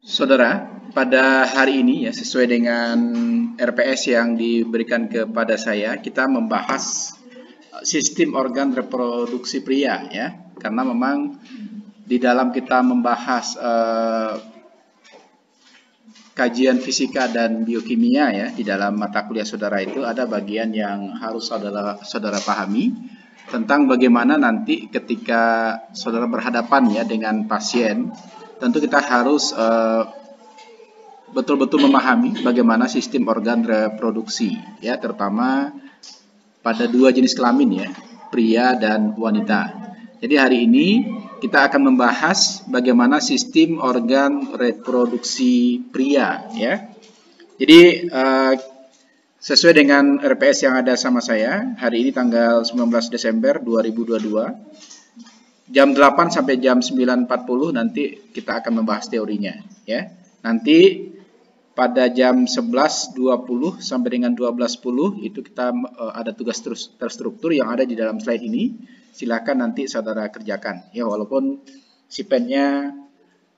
Saudara, pada hari ini ya sesuai dengan RPS yang diberikan kepada saya, kita membahas sistem organ reproduksi pria ya. Karena memang di dalam kita membahas kajian fisika dan biokimia ya di dalam mata kuliah saudara itu ada bagian yang harus saudara pahami tentang bagaimana nanti ketika saudara berhadapan ya dengan pasien. Tentu kita harus betul-betul memahami bagaimana sistem organ reproduksi ya, terutama pada dua jenis kelamin ya, pria dan wanita. Jadi hari ini kita akan membahas bagaimana sistem organ reproduksi pria ya. Jadi sesuai dengan RPS yang ada sama saya, hari ini tanggal 19 Desember 2022 jam 8 sampai jam 9.40 nanti kita akan membahas teorinya ya. Nanti pada jam 11.20 sampai dengan 12.10 itu kita ada tugas terstruktur yang ada di dalam slide ini. Silakan nanti saudara kerjakan ya, walaupun si pennya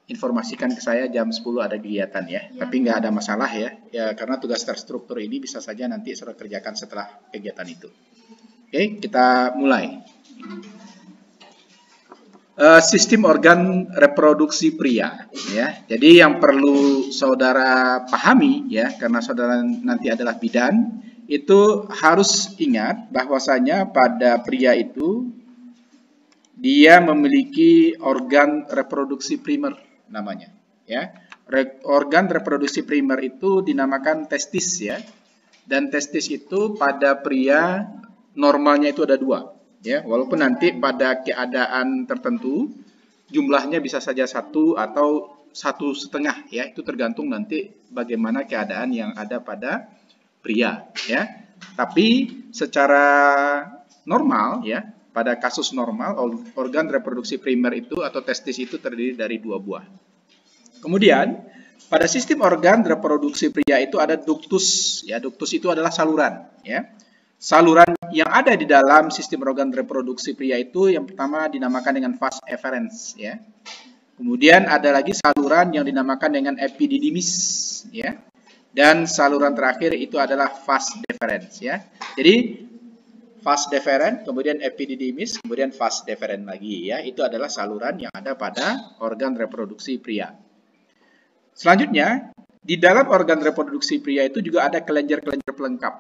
informasikan ke saya jam 10 ada kegiatan ya. Tapi nggak ada masalah ya, karena tugas terstruktur ini bisa saja nanti saudara kerjakan setelah kegiatan itu. Oke, kita mulai. Sistem organ reproduksi pria ya. Jadi yang perlu saudara pahami ya, karena saudara nanti adalah bidan, itu harus ingat bahwasanya pada pria itu dia memiliki organ reproduksi primer namanya ya. Organ reproduksi primer itu dinamakan testis ya. Dan testis itu pada pria normalnya itu ada 2. Ya, walaupun nanti pada keadaan tertentu jumlahnya bisa saja 1 atau 1,5 ya, itu tergantung nanti bagaimana keadaan yang ada pada pria ya. Tapi secara normal ya, pada kasus normal organ reproduksi primer itu atau testis itu terdiri dari 2 buah. Kemudian pada sistem organ reproduksi pria itu ada ductus ya. Ductus itu adalah saluran ya. Saluran yang ada di dalam sistem organ reproduksi pria itu yang pertama dinamakan dengan vas efferens ya. Kemudian ada lagi saluran yang dinamakan dengan epididymis ya. Dan saluran terakhir itu adalah vas deferens ya. Jadi vas deferens, kemudian epididymis, kemudian vas deferens lagi ya. Itu adalah saluran yang ada pada organ reproduksi pria. Selanjutnya, di dalam organ reproduksi pria itu juga ada kelenjar-kelenjar pelengkap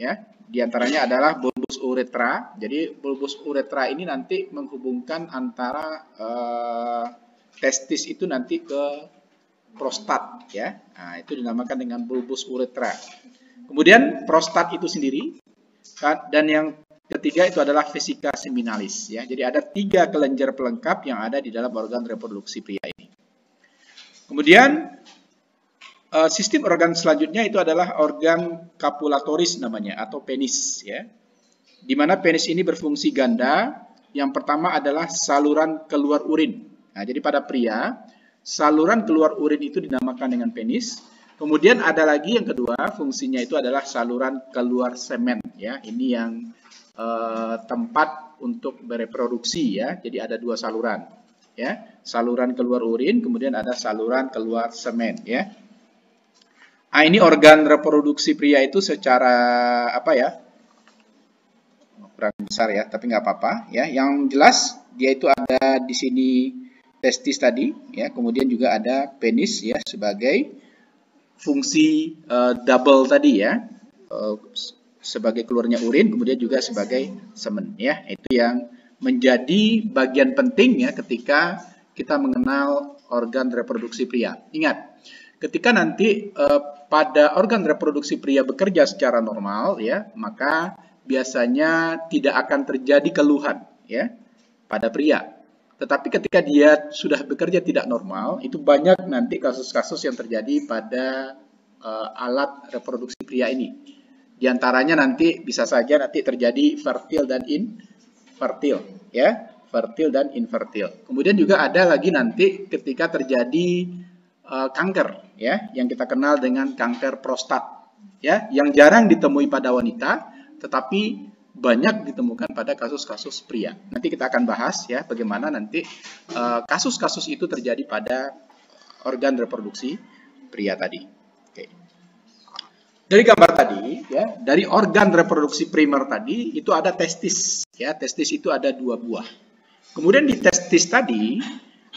ya. Di antaranya adalah bulbus uretra. Jadi bulbus uretra ini nanti menghubungkan antara testis itu nanti ke prostat ya. Nah, itu dinamakan dengan bulbus uretra. Kemudian prostat itu sendiri, dan yang ketiga itu adalah vesica seminalis ya. Jadi ada 3 kelenjar pelengkap yang ada di dalam organ reproduksi pria ini. Kemudian sistem organ selanjutnya itu adalah organ copulatoris namanya atau penis ya. Di mana penis ini berfungsi ganda. Yang pertama adalah saluran keluar urin. Nah, jadi pada pria saluran keluar urin itu dinamakan dengan penis. Kemudian ada lagi yang kedua, fungsinya itu adalah saluran keluar semen ya. Ini yang tempat untuk bereproduksi ya. Jadi ada 2 saluran ya. Saluran keluar urin, kemudian ada saluran keluar semen ya. Nah, ini organ reproduksi pria itu secara apa ya, kurang besar ya, tapi nggak apa-apa ya. Yang jelas dia itu ada di sini testis tadi ya, kemudian juga ada penis ya sebagai fungsi double tadi ya, sebagai keluarnya urin, kemudian juga sebagai semen ya. Itu yang menjadi bagian penting ya ketika kita mengenal organ reproduksi pria. Ingat, ketika nanti pada organ reproduksi pria bekerja secara normal ya, maka biasanya tidak akan terjadi keluhan ya pada pria. Tetapi ketika dia sudah bekerja tidak normal, itu banyak nanti kasus-kasus yang terjadi pada alat reproduksi pria ini. Di antaranya nanti bisa saja nanti terjadi fertil dan infertil ya, fertil dan infertil. Kemudian juga ada lagi nanti ketika terjadi kanker ya, yang kita kenal dengan kanker prostat ya, yang jarang ditemui pada wanita tetapi banyak ditemukan pada kasus-kasus pria. Nanti kita akan bahas ya bagaimana nanti kasus-kasus itu terjadi pada organ reproduksi pria tadi. Oke. Dari gambar tadi, ya, dari organ reproduksi primer tadi itu ada testis, ya. Testis itu ada 2 buah. Kemudian di testis tadi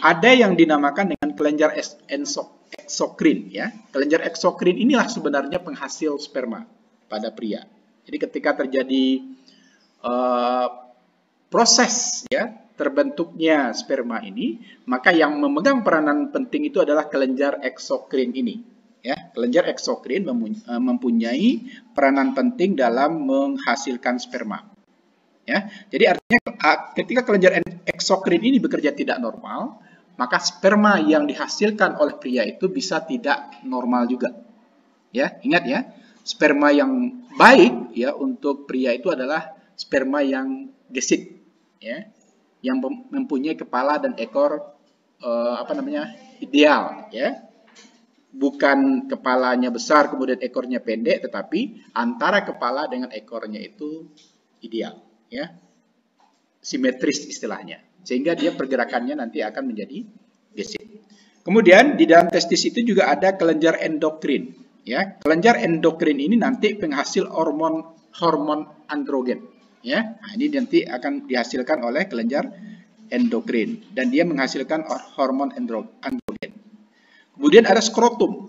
ada yang dinamakan dengan kelenjar eksokrin, ya. Kelenjar eksokrin inilah sebenarnya penghasil sperma pada pria. Jadi ketika terjadi proses, ya, terbentuknya sperma ini, maka yang memegang peranan penting itu adalah kelenjar eksokrin ini. Ya, kelenjar eksokrin mempunyai peranan penting dalam menghasilkan sperma. Ya, jadi artinya ketika kelenjar eksokrin ini bekerja tidak normal, maka sperma yang dihasilkan oleh pria itu bisa tidak normal juga. Ya, ingat ya, sperma yang baik ya untuk pria itu adalah sperma yang gesit, ya, yang mempunyai kepala dan ekor ideal, ya. Bukan kepalanya besar kemudian ekornya pendek, tetapi antara kepala dengan ekornya itu ideal, ya, simetris istilahnya, sehingga dia pergerakannya nanti akan menjadi gesit. Kemudian di dalam testis itu juga ada kelenjar endokrin, ya. Kelenjar endokrin ini nanti penghasil hormon androgen, ya. Nah, ini nanti akan dihasilkan oleh kelenjar endokrin dan dia menghasilkan hormon androgen. Kemudian ada skrotum.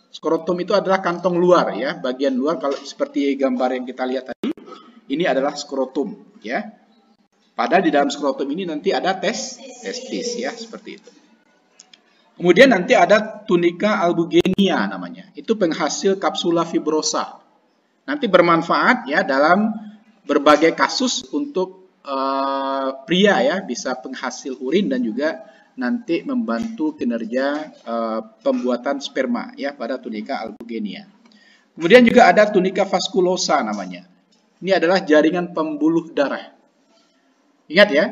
Skrotum itu adalah kantong luar, ya, bagian luar. Kalau seperti gambar yang kita lihat tadi, ini adalah skrotum, ya. Padahal di dalam skrotum ini nanti ada testis, ya, seperti itu. Kemudian nanti ada tunica albugenia namanya. Itu penghasil kapsula fibrosa. Nanti bermanfaat, ya, dalam berbagai kasus untuk pria, ya, bisa penghasil urin dan juga nanti membantu kinerja pembuatan sperma, ya, pada tunica albugenia. Kemudian juga ada tunica vasculosa namanya. Ini adalah jaringan pembuluh darah. Ingat ya,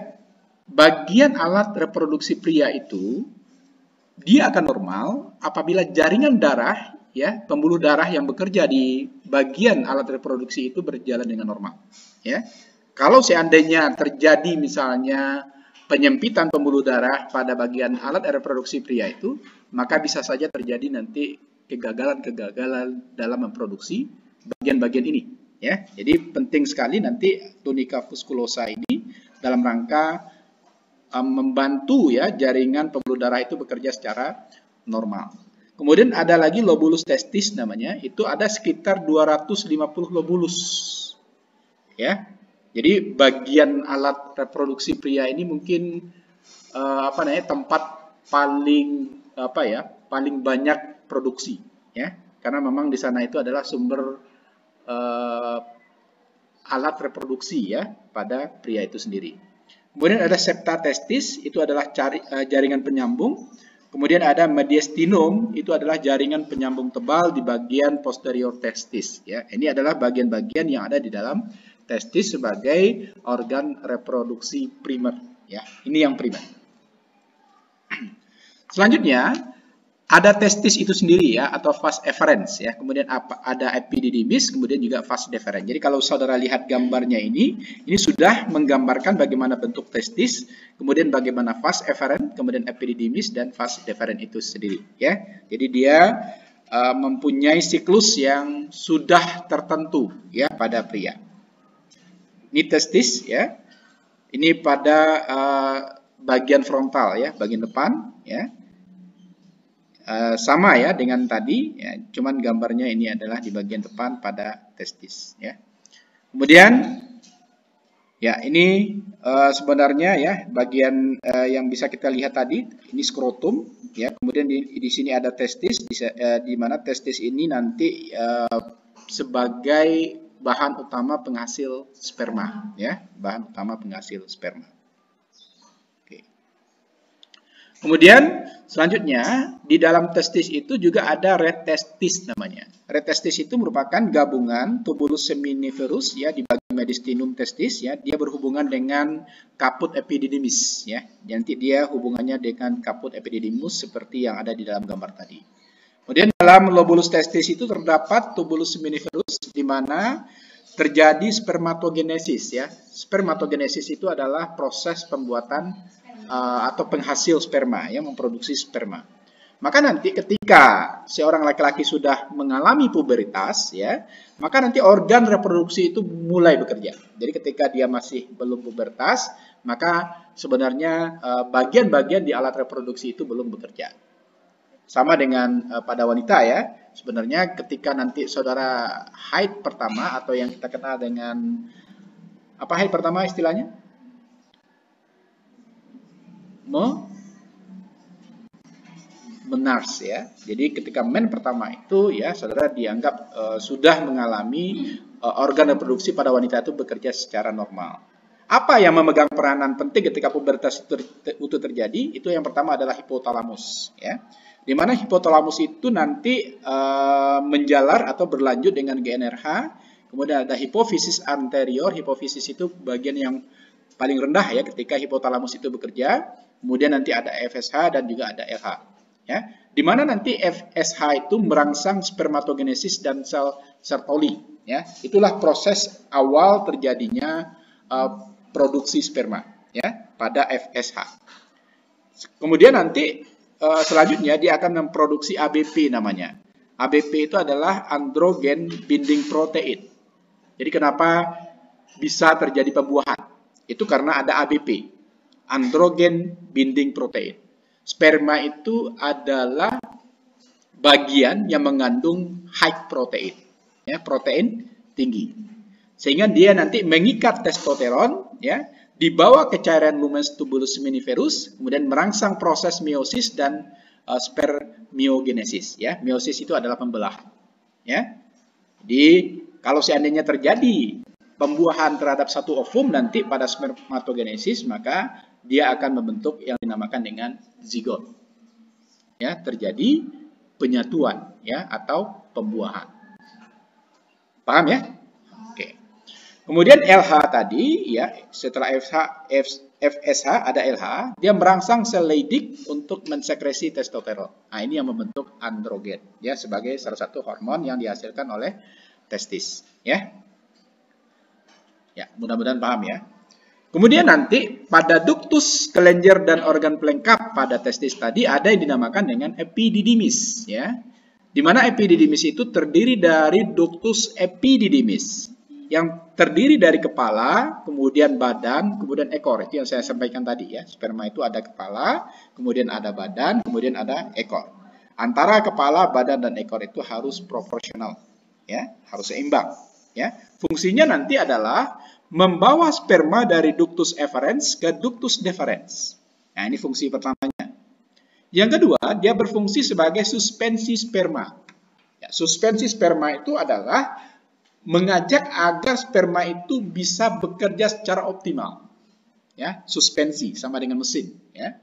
bagian alat reproduksi pria itu dia akan normal apabila jaringan darah, ya, pembuluh darah yang bekerja di bagian alat reproduksi itu berjalan dengan normal, ya. Kalau seandainya terjadi misalnya penyempitan pembuluh darah pada bagian alat reproduksi pria itu, maka bisa saja terjadi nanti kegagalan dalam memproduksi bagian-bagian ini, ya. Jadi penting sekali nanti tunica vasculosa ini dalam rangka membantu, ya, jaringan pembuluh darah itu bekerja secara normal. Kemudian ada lagi lobulus testis namanya, itu ada sekitar 250 lobulus, ya. Jadi bagian alat reproduksi pria ini mungkin tempat paling paling banyak produksi, ya, karena memang di sana itu adalah sumber alat reproduksi, ya, pada pria itu sendiri. Kemudian ada septa testis, itu adalah jaringan penyambung. Kemudian ada mediastinum, itu adalah jaringan penyambung tebal di bagian posterior testis, ya. Ini adalah bagian-bagian yang ada di dalam testis sebagai organ reproduksi primer, ya. Ini yang primer. Selanjutnya ada testis itu sendiri, ya, atau vas efferens, ya. Kemudian ada epididymis, kemudian juga vas deferens. Jadi kalau saudara lihat gambarnya ini sudah menggambarkan bagaimana bentuk testis, kemudian bagaimana vas efferens, kemudian epididymis dan vas deferens itu sendiri, ya. Jadi dia mempunyai siklus yang sudah tertentu, ya, pada pria. Ini testis, ya. Ini pada bagian frontal, ya, bagian depan, ya. Sama, ya, dengan tadi, ya, cuman gambarnya ini adalah di bagian depan pada testis, ya. Kemudian, ya, ini sebenarnya, ya, bagian yang bisa kita lihat tadi, ini skrotum, ya. Kemudian di sini ada testis, di mana testis ini nanti sebagai bahan utama penghasil sperma, ya, bahan utama penghasil sperma. Oke. Kemudian selanjutnya di dalam testis itu juga ada red testis namanya. Red testis itu merupakan gabungan tubulus seminiferus, ya, di bagian mediastinum testis, ya. Dia berhubungan dengan kaput epididymis, ya. Nanti dia hubungannya dengan kaput epididymus seperti yang ada di dalam gambar tadi. Kemudian dalam lobulus testis itu terdapat tubulus seminiferus di mana terjadi spermatogenesis, ya. Spermatogenesis itu adalah proses pembuatan atau penghasil sperma, ya, memproduksi sperma. Maka nanti ketika seorang laki-laki sudah mengalami pubertas, ya, maka nanti organ reproduksi itu mulai bekerja. Jadi ketika dia masih belum pubertas, maka sebenarnya bagian-bagian di alat reproduksi itu belum bekerja. Sama dengan pada wanita ya, sebenarnya ketika nanti saudara haid pertama atau yang kita kenal dengan apa haid pertama istilahnya? Menars ya. Jadi ketika men pertama itu ya saudara dianggap sudah mengalami organ reproduksi pada wanita itu bekerja secara normal. Apa yang memegang peranan penting ketika pubertas itu terjadi? Itu yang pertama adalah hipotalamus ya. Di mana hipotalamus itu nanti menjalar atau berlanjut dengan GnRH. Kemudian ada hipofisis anterior. Hipofisis itu bagian yang paling rendah ya ketika hipotalamus itu bekerja. Kemudian nanti ada FSH dan juga ada LH. Ya, di mana nanti FSH itu merangsang spermatogenesis dan sel Sertoli. Ya, itulah proses awal terjadinya produksi sperma. Ya, pada FSH. Kemudian nanti selanjutnya dia akan memproduksi ABP namanya. ABP itu adalah androgen binding protein. Jadi kenapa bisa terjadi pembuahan? Itu karena ada ABP, androgen binding protein. Sperma itu adalah bagian yang mengandung high protein, ya, protein tinggi. Sehingga dia nanti mengikat testosteron, ya, dibawa ke cairan lumen tubulus seminiferus, kemudian merangsang proses meiosis dan spermiogenesis, ya. Meiosis itu adalah pembelah, ya. Jadi kalau seandainya terjadi pembuahan terhadap satu ovum nanti pada spermatogenesis, maka dia akan membentuk yang dinamakan dengan zigot. Ya, terjadi penyatuan ya atau pembuahan. Paham ya? Oke. Kemudian LH tadi ya, setelah FSH ada LH, dia merangsang sel Leydig untuk mensekresi testosteron. Nah, ini yang membentuk androgen ya sebagai salah satu hormon yang dihasilkan oleh testis ya. Ya, mudah-mudahan paham ya. Kemudian nanti pada ductus, kelenjar dan organ pelengkap pada testis tadi ada yang dinamakan dengan epididymis ya. Di mana epididymis itu terdiri dari ductus epididymis yang terdiri dari kepala, kemudian badan, kemudian ekor. Itu yang saya sampaikan tadi ya. Sperma itu ada kepala, kemudian ada badan, kemudian ada ekor. Antara kepala, badan dan ekor itu harus proporsional ya, harus seimbang ya. Fungsinya nanti adalah membawa sperma dari ductus efferens ke ductus deferens. Nah, ini fungsi pertamanya. Yang kedua, dia berfungsi sebagai suspensi sperma. Ya, suspensi sperma itu adalah mengajak agar sperma itu bisa bekerja secara optimal. Ya, suspensi sama dengan mesin. Ya.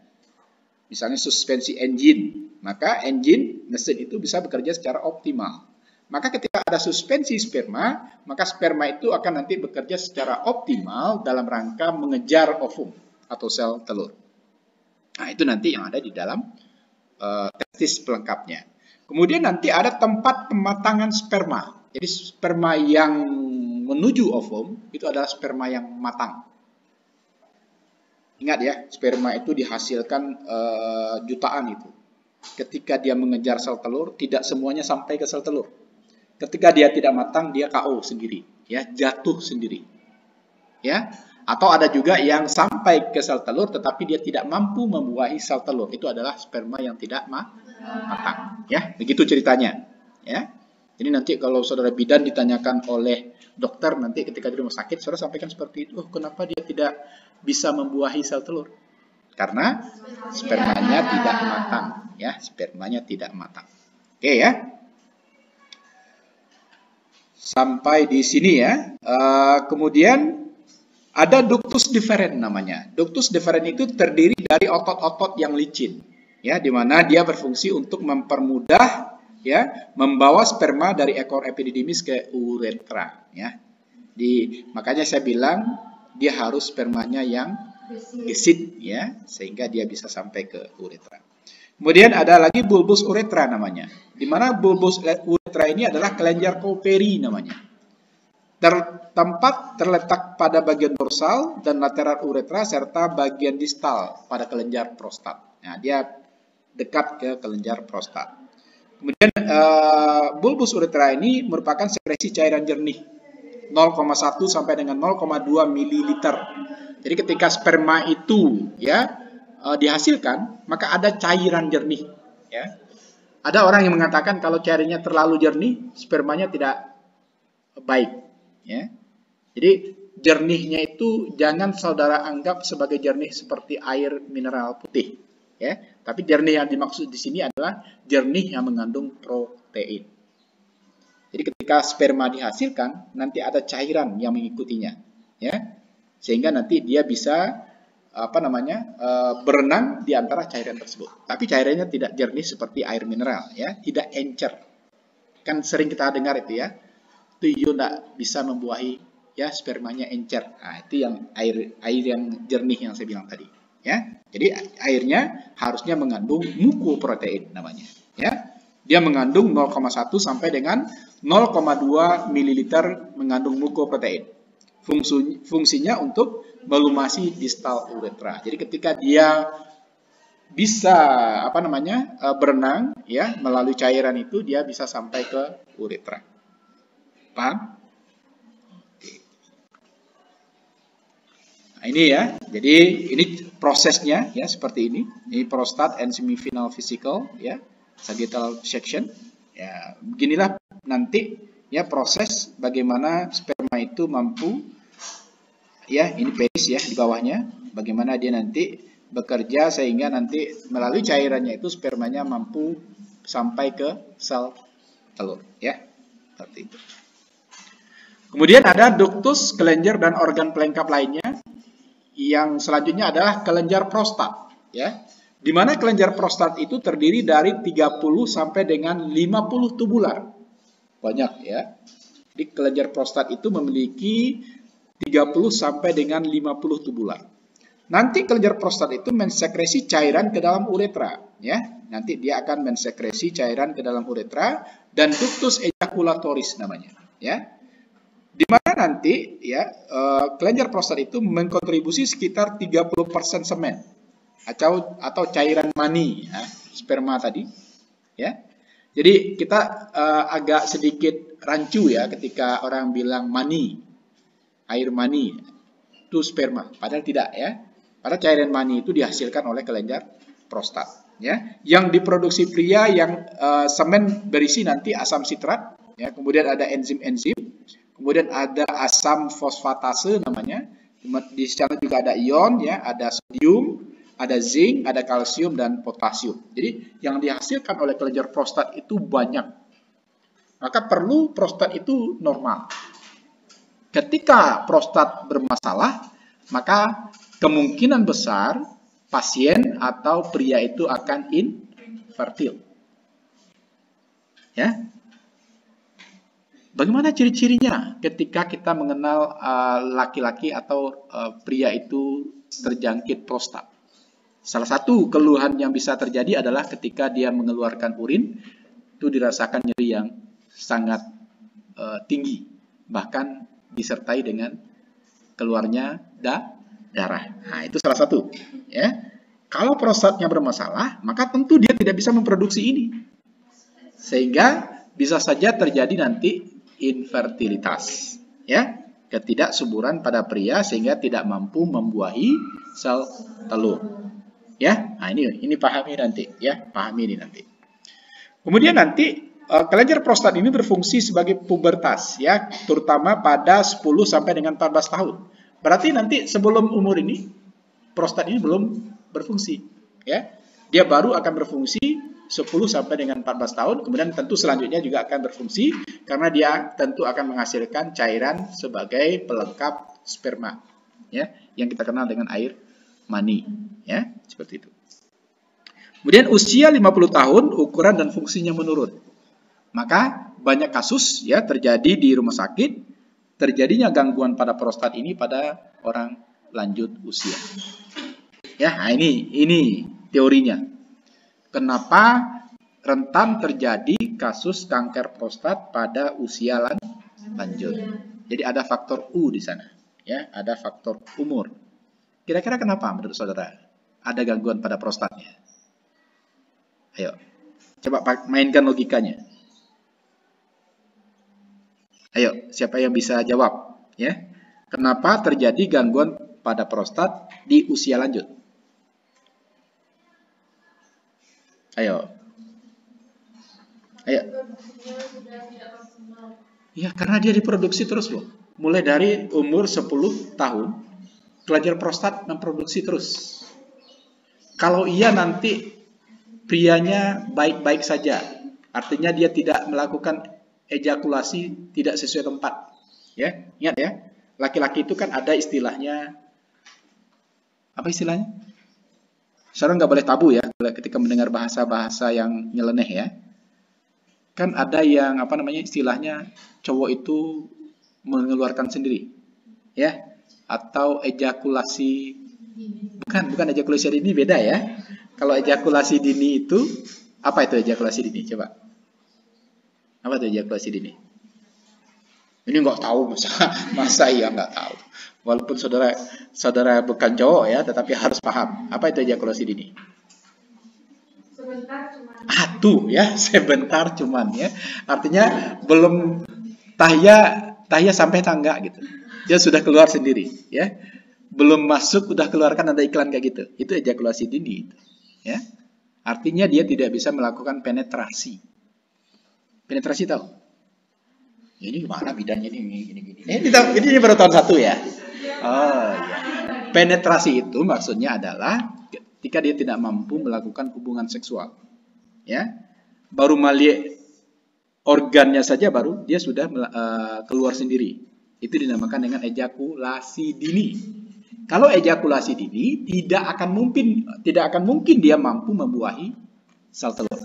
Misalnya suspensi engine, maka engine mesin itu bisa bekerja secara optimal. Maka ketika ada suspensi sperma, maka sperma itu akan nanti bekerja secara optimal dalam rangka mengejar ovum atau sel telur. Nah, itu nanti yang ada di dalam testis pelengkapnya. Kemudian nanti ada tempat pematangan sperma. Jadi sperma yang menuju ovum itu adalah sperma yang matang. Ingat ya, sperma itu dihasilkan jutaan itu. Ketika dia mengejar sel telur, tidak semuanya sampai ke sel telur. Ketika dia tidak matang, dia KO sendiri, ya, jatuh sendiri. Ya, atau ada juga yang sampai ke sel telur tetapi dia tidak mampu membuahi sel telur. Itu adalah sperma yang tidak matang, ya. Begitu ceritanya, ya. Jadi nanti kalau saudara bidan ditanyakan oleh dokter nanti ketika di rumah sakit, saudara sampaikan seperti itu, kenapa dia tidak bisa membuahi sel telur? Karena spermanya tidak matang, ya, spermanya tidak matang. Oke ya. Sampai di sini ya. Kemudian ada ductus deferens namanya. Ductus deferens itu terdiri dari otot-otot yang licin, ya, di mana dia berfungsi untuk mempermudah, ya, membawa sperma dari ekor epididymis ke uretra, ya. Makanya saya bilang dia harus spermanya yang gesit, ya, sehingga dia bisa sampai ke uretra. Kemudian ada lagi bulbus uretra namanya, di mana bulbus uretra ini adalah kelenjar Kolperi namanya. Tempat terletak pada bagian dorsal dan lateral uretra serta bagian distal pada kelenjar prostat. Nah, dia dekat ke kelenjar prostat. Kemudian bulbus uretra ini merupakan sekresi cairan jernih 0,1 sampai dengan 0,2 ml. Jadi ketika sperma itu ya dihasilkan, maka ada cairan jernih. Ya. Ada orang yang mengatakan kalau cairannya terlalu jernih, spermanya tidak baik. Ya. Jadi jernihnya itu jangan saudara anggap sebagai jernih seperti air mineral putih. Ya, tapi jernih yang dimaksud di sini adalah jernih yang mengandung protein. Jadi ketika sperma dihasilkan, nanti ada cairan yang mengikutinya, ya, sehingga nanti dia bisa berenang di antara cairan tersebut. Tapi cairannya tidak jernih seperti air mineral, ya, tidak encer. Kan sering kita dengar itu ya, tuyul tidak bisa membuahi, ya, spermanya encer. Nah, itu yang air yang jernih yang saya bilang tadi. Ya, jadi airnya harusnya mengandung mukoprotein namanya. Ya, dia mengandung 0,1 sampai dengan 0,2 ml mengandung mukoprotein. Fungsinya untuk melumasi distal uretra. Jadi ketika dia bisa berenang, ya, melalui cairan itu dia bisa sampai ke uretra. Paham? Nah, ini ya, jadi ini prosesnya ya seperti ini. Ini prostat and semifinal vesicle ya, sagittal section. Ya, beginilah nanti ya proses bagaimana sperma itu mampu ya, ini penis ya di bawahnya, bagaimana dia nanti bekerja sehingga nanti melalui cairannya itu spermanya mampu sampai ke sel telur ya. Seperti itu. Kemudian ada ductus, kelenjar dan organ pelengkap lainnya. Yang selanjutnya adalah kelenjar prostat, ya. Di mana kelenjar prostat itu terdiri dari 30 sampai dengan 50 tubular. Banyak ya. Jadi kelenjar prostat itu memiliki 30 sampai dengan 50 tubular. Nanti kelenjar prostat itu mensekresi cairan ke dalam uretra, ya. Nanti dia akan mensekresi cairan ke dalam uretra dan ductus ejaculatoris namanya, ya. Di mana nanti ya kelenjar prostat itu mengkontribusi sekitar 30% semen atau cairan mani ya, sperma tadi ya. Jadi kita agak sedikit rancu ya ketika orang bilang mani, air mani itu sperma, padahal tidak ya. Padahal cairan mani itu dihasilkan oleh kelenjar prostat ya. Yang diproduksi pria yang semen berisi nanti asam sitrat ya, kemudian ada enzim-enzim. Kemudian ada asam fosfatase namanya. Di sana juga ada ion ya, ada sodium, ada zinc, ada kalsium dan potasium. Jadi yang dihasilkan oleh kelenjar prostat itu banyak. Maka perlu prostat itu normal. Ketika prostat bermasalah, maka kemungkinan besar pasien atau pria itu akan infertil. Ya. Bagaimana ciri-cirinya ketika kita mengenal laki-laki atau pria itu terjangkit prostat? Salah satu keluhan yang bisa terjadi adalah ketika dia mengeluarkan urin, itu dirasakan nyeri yang sangat tinggi, bahkan disertai dengan keluarnya darah. Nah, itu salah satu. Ya. Kalau prostatnya bermasalah, maka tentu dia tidak bisa memproduksi ini. Sehingga bisa saja terjadi nanti infertilitas, ya, ketidaksuburan pada pria sehingga tidak mampu membuahi sel telur, ya. Nah ini pahami nanti, ya, pahami ini nanti. Kemudian nanti kelenjar prostat ini berfungsi sebagai pubertas, ya, terutama pada 10 sampai dengan 14 tahun. Berarti nanti sebelum umur ini prostat ini belum berfungsi, ya. Dia baru akan berfungsi 10 sampai dengan 14 tahun, kemudian tentu selanjutnya juga akan berfungsi karena dia tentu akan menghasilkan cairan sebagai pelengkap sperma, ya, yang kita kenal dengan air mani, ya, seperti itu. Kemudian usia 50 tahun, ukuran dan fungsinya menurun. Maka banyak kasus ya terjadi di rumah sakit, terjadinya gangguan pada prostat ini pada orang lanjut usia. Ya, nah ini teorinya. Kenapa rentan terjadi kasus kanker prostat pada usia lanjut? Jadi ada faktor U di sana, ya, ada faktor umur. Kira-kira kenapa menurut saudara ada gangguan pada prostatnya? Ayo, coba mainkan logikanya. Ayo, siapa yang bisa jawab? Ya, kenapa terjadi gangguan pada prostat di usia lanjut? Ayo. Ayo. Ya, karena dia diproduksi terus loh. Mulai dari umur 10 tahun, kelenjar prostat memproduksi terus. Kalau iya nanti prianya baik-baik saja, artinya dia tidak melakukan ejakulasi tidak sesuai tempat. Ya, ingat ya, laki-laki itu kan ada istilahnya, apa istilahnya? Sekarang nggak boleh tabu ya, ketika mendengar bahasa-bahasa yang nyeleneh ya. Kan ada yang apa namanya istilahnya cowok itu mengeluarkan sendiri, ya, atau ejakulasi, bukan ejakulasi dini, beda ya. Kalau ejakulasi dini itu apa itu ejakulasi dini? Coba, apa itu ejakulasi dini? Ini nggak tahu, masa iya nggak tahu. Walaupun saudara bukan cowok ya, tetapi harus paham apa itu ejakulasi dini. Tuh ya, sebentar cuman ya. Artinya belum tahya sampai tangga gitu. Dia sudah keluar sendiri ya. Belum masuk udah keluarkan ada iklan kayak gitu. Itu ejakulasi dini ya. Artinya dia tidak bisa melakukan penetrasi. Penetrasi tahu? Ini gimana bidangnya ini. Ini baru tahun 1 ya. Oh iya. Penetrasi itu maksudnya adalah ketika dia tidak mampu melakukan hubungan seksual. Ya, baru melihat organnya saja baru dia sudah keluar sendiri. Itu dinamakan dengan ejakulasi dini. Kalau ejakulasi dini tidak akan mungkin dia mampu membuahi sel telur.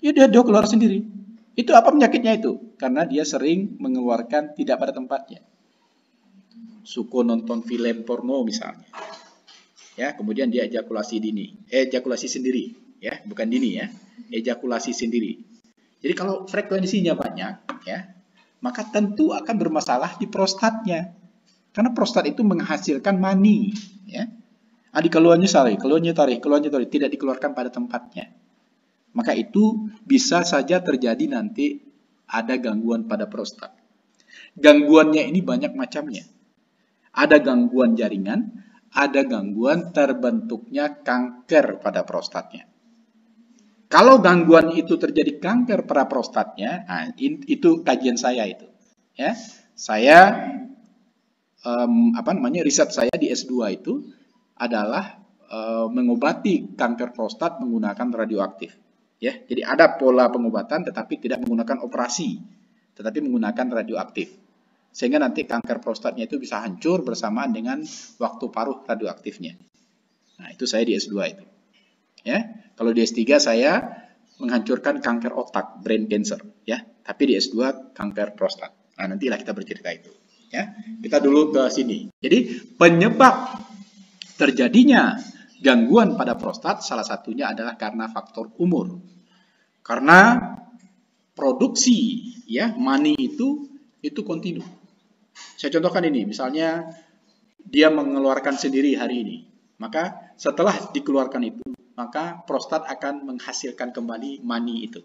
Ya dia keluar sendiri. Itu apa penyakitnya itu? Karena dia sering mengeluarkan tidak pada tempatnya. Suka nonton film porno misalnya. Ya, kemudian dia ejakulasi sendiri, ya, bukan dini ya. Ejakulasi sendiri. Jadi kalau frekuensinya banyak, ya, maka tentu akan bermasalah di prostatnya. Karena prostat itu menghasilkan mani, ya. Keluarnya tarik, tidak dikeluarkan pada tempatnya. Maka itu bisa saja terjadi nanti ada gangguan pada prostat. Gangguannya ini banyak macamnya. Ada gangguan jaringan, ada gangguan terbentuknya kanker pada prostatnya. Kalau gangguan itu terjadi kanker pada prostatnya, itu kajian saya itu. Ya, saya riset saya di S2 itu adalah mengobati kanker prostat menggunakan radioaktif. Ya, jadi ada pola pengobatan tetapi tidak menggunakan operasi, tetapi menggunakan radioaktif. Sehingga nanti kanker prostatnya itu bisa hancur bersamaan dengan waktu paruh radioaktifnya. Nah, itu saya di S2 itu. Ya, kalau di S3 saya menghancurkan kanker otak, brain cancer, ya. Tapi di S2 kanker prostat. Nah, nantilah kita bercerita itu, ya. Kita dulu ke sini. Jadi, penyebab terjadinya gangguan pada prostat salah satunya adalah karena faktor umur. Karena produksi ya mani itu kontinu. Saya contohkan ini, misalnya dia mengeluarkan sendiri hari ini. Maka setelah dikeluarkan itu, maka prostat akan menghasilkan kembali mani itu.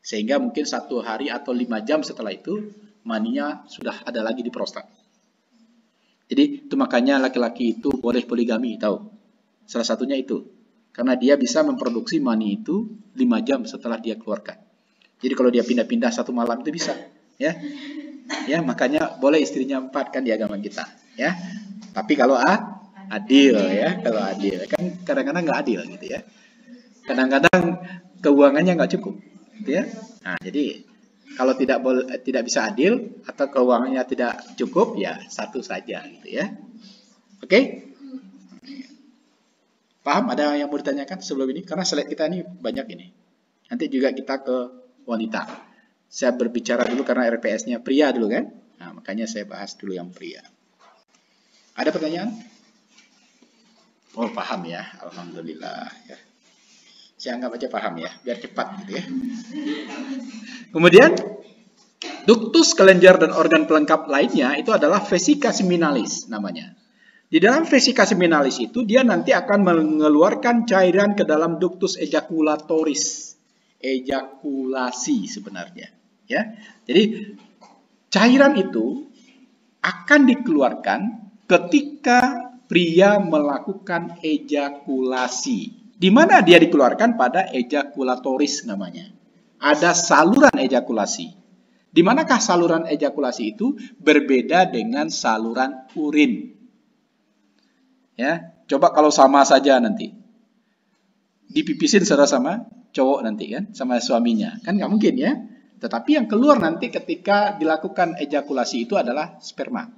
Sehingga mungkin 1 hari atau 5 jam setelah itu, maninya sudah ada lagi di prostat. Jadi itu makanya laki-laki itu boleh poligami, tahu? Salah satunya itu. Karena dia bisa memproduksi mani itu 5 jam setelah dia keluarkan. Jadi kalau dia pindah-pindah 1 malam itu bisa. Ya, ya makanya boleh istrinya 4 kan di agama kita. Ya, tapi kalau adil ya, kalau adil kan kadang-kadang nggak adil gitu ya. Kadang-kadang keuangannya nggak cukup, gitu ya. Nah, jadi kalau tidak bisa adil atau keuangannya tidak cukup ya 1 saja gitu ya. Oke? Paham? Ada yang mau ditanyakan sebelum ini? Karena slide kita ini banyak ini. Nanti juga kita ke wanita. Saya berbicara dulu karena RPS-nya pria dulu kan? Nah, makanya saya bahas dulu yang pria. Ada pertanyaan? Oh, paham ya. Alhamdulillah ya. Saya anggap aja paham ya, biar cepat gitu ya. Kemudian ductus, kelenjar dan organ pelengkap lainnya itu adalah vesica seminalis namanya. Di Di dalam vesika seminalis itu dia nanti akan mengeluarkan cairan ke dalam ductus ejaculatoris. Ejakulasi sebenarnya, ya. Jadi cairan itu akan dikeluarkan ketika pria melakukan ejakulasi. Di mana dia dikeluarkan? Pada ejakulatoris namanya. Ada saluran ejakulasi. Di manakah saluran ejakulasi itu? Berbeda dengan saluran urin. Ya, coba kalau sama saja nanti. Dipipisin saudara sama cowok nanti kan, sama suaminya. Kan nggak mungkin ya. Tetapi yang keluar nanti ketika dilakukan ejakulasi itu adalah sperma.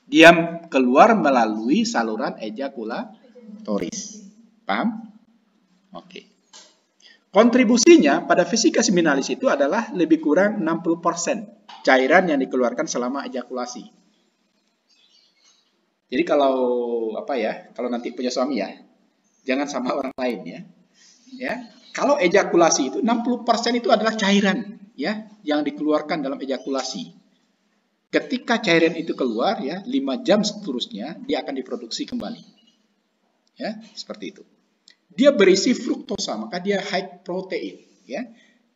Dia keluar melalui saluran ejakulatoris. Paham? Oke. Kontribusinya pada vesika seminalis itu adalah lebih kurang 60% cairan yang dikeluarkan selama ejakulasi. Jadi kalau kalau nanti punya suami ya, jangan sama orang lain ya. Ya, kalau ejakulasi itu 60% itu adalah cairan ya yang dikeluarkan dalam ejakulasi. Ketika cairan itu keluar ya, 5 jam seterusnya dia akan diproduksi kembali. Ya, seperti itu. Dia berisi fruktosa, maka dia high protein ya.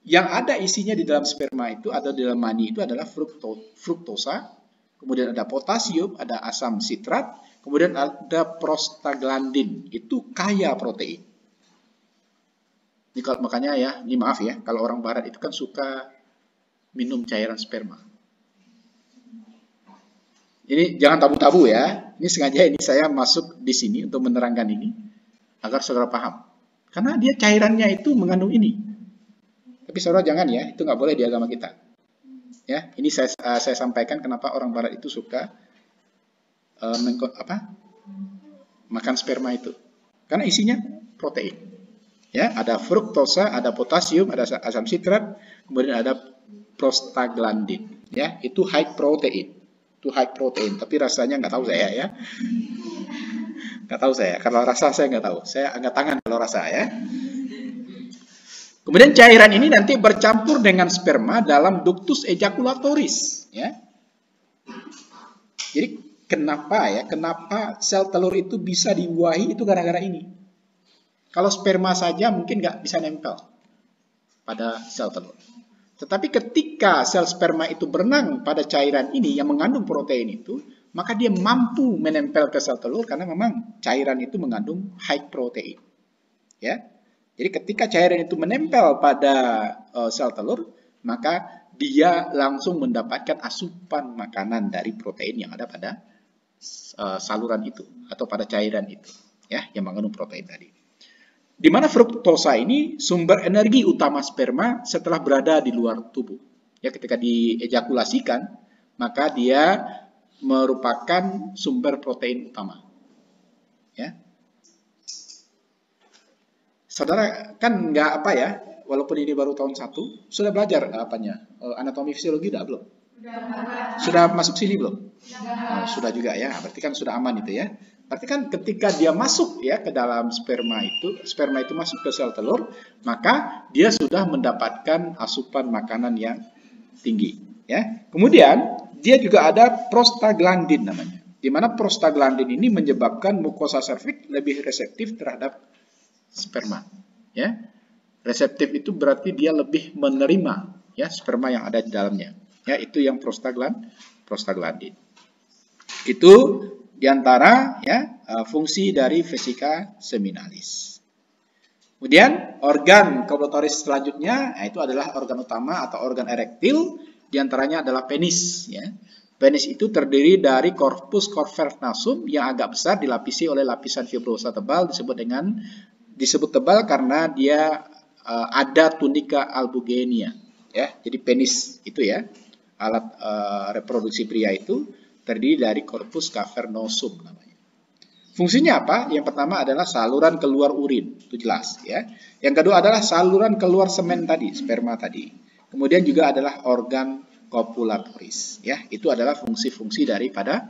Yang ada isinya di dalam sperma itu atau di dalam mani itu adalah fruktosa. Kemudian ada potasium, ada asam sitrat, kemudian ada prostaglandin, itu kaya protein. Ini kalau, makanya ya, ini maaf ya, kalau orang barat itu kan suka minum cairan sperma. Ini jangan tabu-tabu ya, ini sengaja ini saya masuk di sini untuk menerangkan ini, agar saudara paham. Karena dia cairannya itu mengandung ini. Tapi saudara jangan ya, itu nggak boleh di agama kita. Ya, ini saya sampaikan kenapa orang barat itu suka makan sperma itu. Karena isinya protein. Ya, ada fruktosa, ada potasium, ada asam sitrat, kemudian ada prostaglandin. Ya, itu high protein. Itu high protein, tapi rasanya nggak tahu saya ya. Nggak tahu saya. Kalau rasa saya nggak tahu. Saya angkat tangan kalau rasa ya. Kemudian cairan ini nanti bercampur dengan sperma dalam ductus ejaculatoris, ya. Jadi kenapa sel telur itu bisa dibuahi itu gara-gara ini. Kalau sperma saja mungkin nggak bisa nempel pada sel telur. Tetapi ketika sel sperma itu berenang pada cairan ini yang mengandung protein itu, maka dia mampu menempel ke sel telur karena memang cairan itu mengandung high protein, ya. Jadi ketika cairan itu menempel pada sel telur, maka dia langsung mendapatkan asupan makanan dari protein yang ada pada saluran itu atau pada cairan itu, ya, yang mengandung protein tadi. Di mana fruktosa ini sumber energi utama sperma setelah berada di luar tubuh. Ya, ketika diejakulasikan, maka dia merupakan sumber protein utama. Ya. Saudara kan nggak walaupun ini baru tahun 1, sudah belajar anatomi fisiologi belum? Sudah masuk sini belum? Oh, sudah juga ya, berarti kan sudah aman itu ya. Berarti kan ketika dia masuk ya ke dalam sperma itu masuk ke sel telur, maka dia sudah mendapatkan asupan makanan yang tinggi. Ya. Kemudian dia juga ada prostaglandin namanya, di mana prostaglandin ini menyebabkan mukosa serviks lebih reseptif terhadap sperma, ya. Reseptif itu berarti dia lebih menerima ya sperma yang ada di dalamnya. Ya, itu yang prostaglandin. Itu diantara ya fungsi dari vesika seminalis. Kemudian organ koplatoris selanjutnya itu adalah organ utama atau organ erektil, diantaranya adalah penis. Ya. Penis itu terdiri dari corpus cavernosum yang agak besar dilapisi oleh lapisan fibrosa tebal disebut tebal karena dia ada tunika albugenia, ya. Jadi penis itu ya alat reproduksi pria itu terdiri dari corpus cavernosum namanya. Fungsinya apa? Yang pertama adalah saluran keluar urin, itu jelas ya. Yang kedua adalah saluran keluar semen tadi, sperma tadi. Kemudian juga adalah organ copulatoris, ya. Itu adalah fungsi-fungsi daripada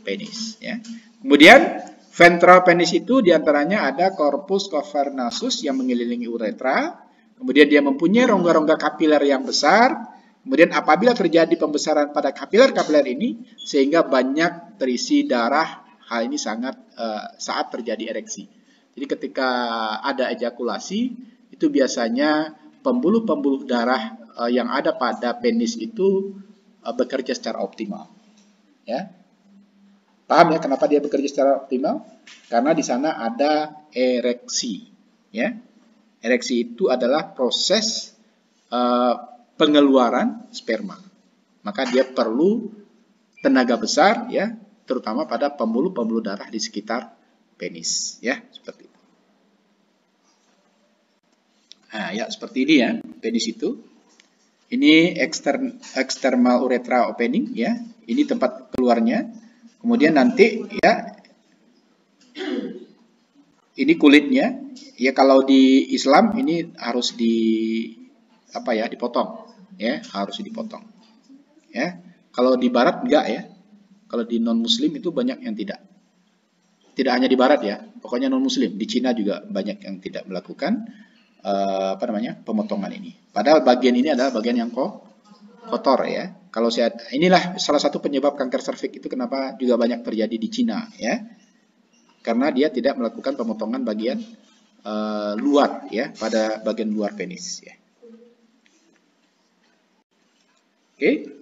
penis, ya. Kemudian ventral penis itu diantaranya ada corpus cavernosus yang mengelilingi uretra. Kemudian dia mempunyai rongga-rongga kapiler yang besar. Kemudian apabila terjadi pembesaran pada kapiler-kapiler ini, sehingga banyak terisi darah hal ini sangat saat terjadi ereksi. Jadi ketika ada ejakulasi, itu biasanya pembuluh-pembuluh darah yang ada pada penis itu bekerja secara optimal. Ya, paham ya kenapa dia bekerja secara optimal? Karena di sana ada ereksi. Ya, ereksi itu adalah proses pengeluaran sperma. Maka dia perlu tenaga besar, ya, terutama pada pembuluh-pembuluh darah di sekitar penis, ya, seperti itu. Nah, ya, seperti ini ya, penis itu. Ini external urethra opening, ya. Ini tempat keluarnya. Kemudian nanti, ya, ini kulitnya. Ya, kalau di Islam ini harus dipotong, ya, harus dipotong. Ya, kalau di Barat enggak ya. Kalau di non Muslim itu banyak yang tidak. Tidak hanya di Barat ya, pokoknya non Muslim. Di Cina juga banyak yang tidak melakukan pemotongan ini. Padahal bagian ini adalah bagian yang kotor ya. Kalau inilah salah satu penyebab kanker serviks itu kenapa juga banyak terjadi di Cina ya. Karena dia tidak melakukan pemotongan bagian luar ya, pada bagian luar penis ya. Oke.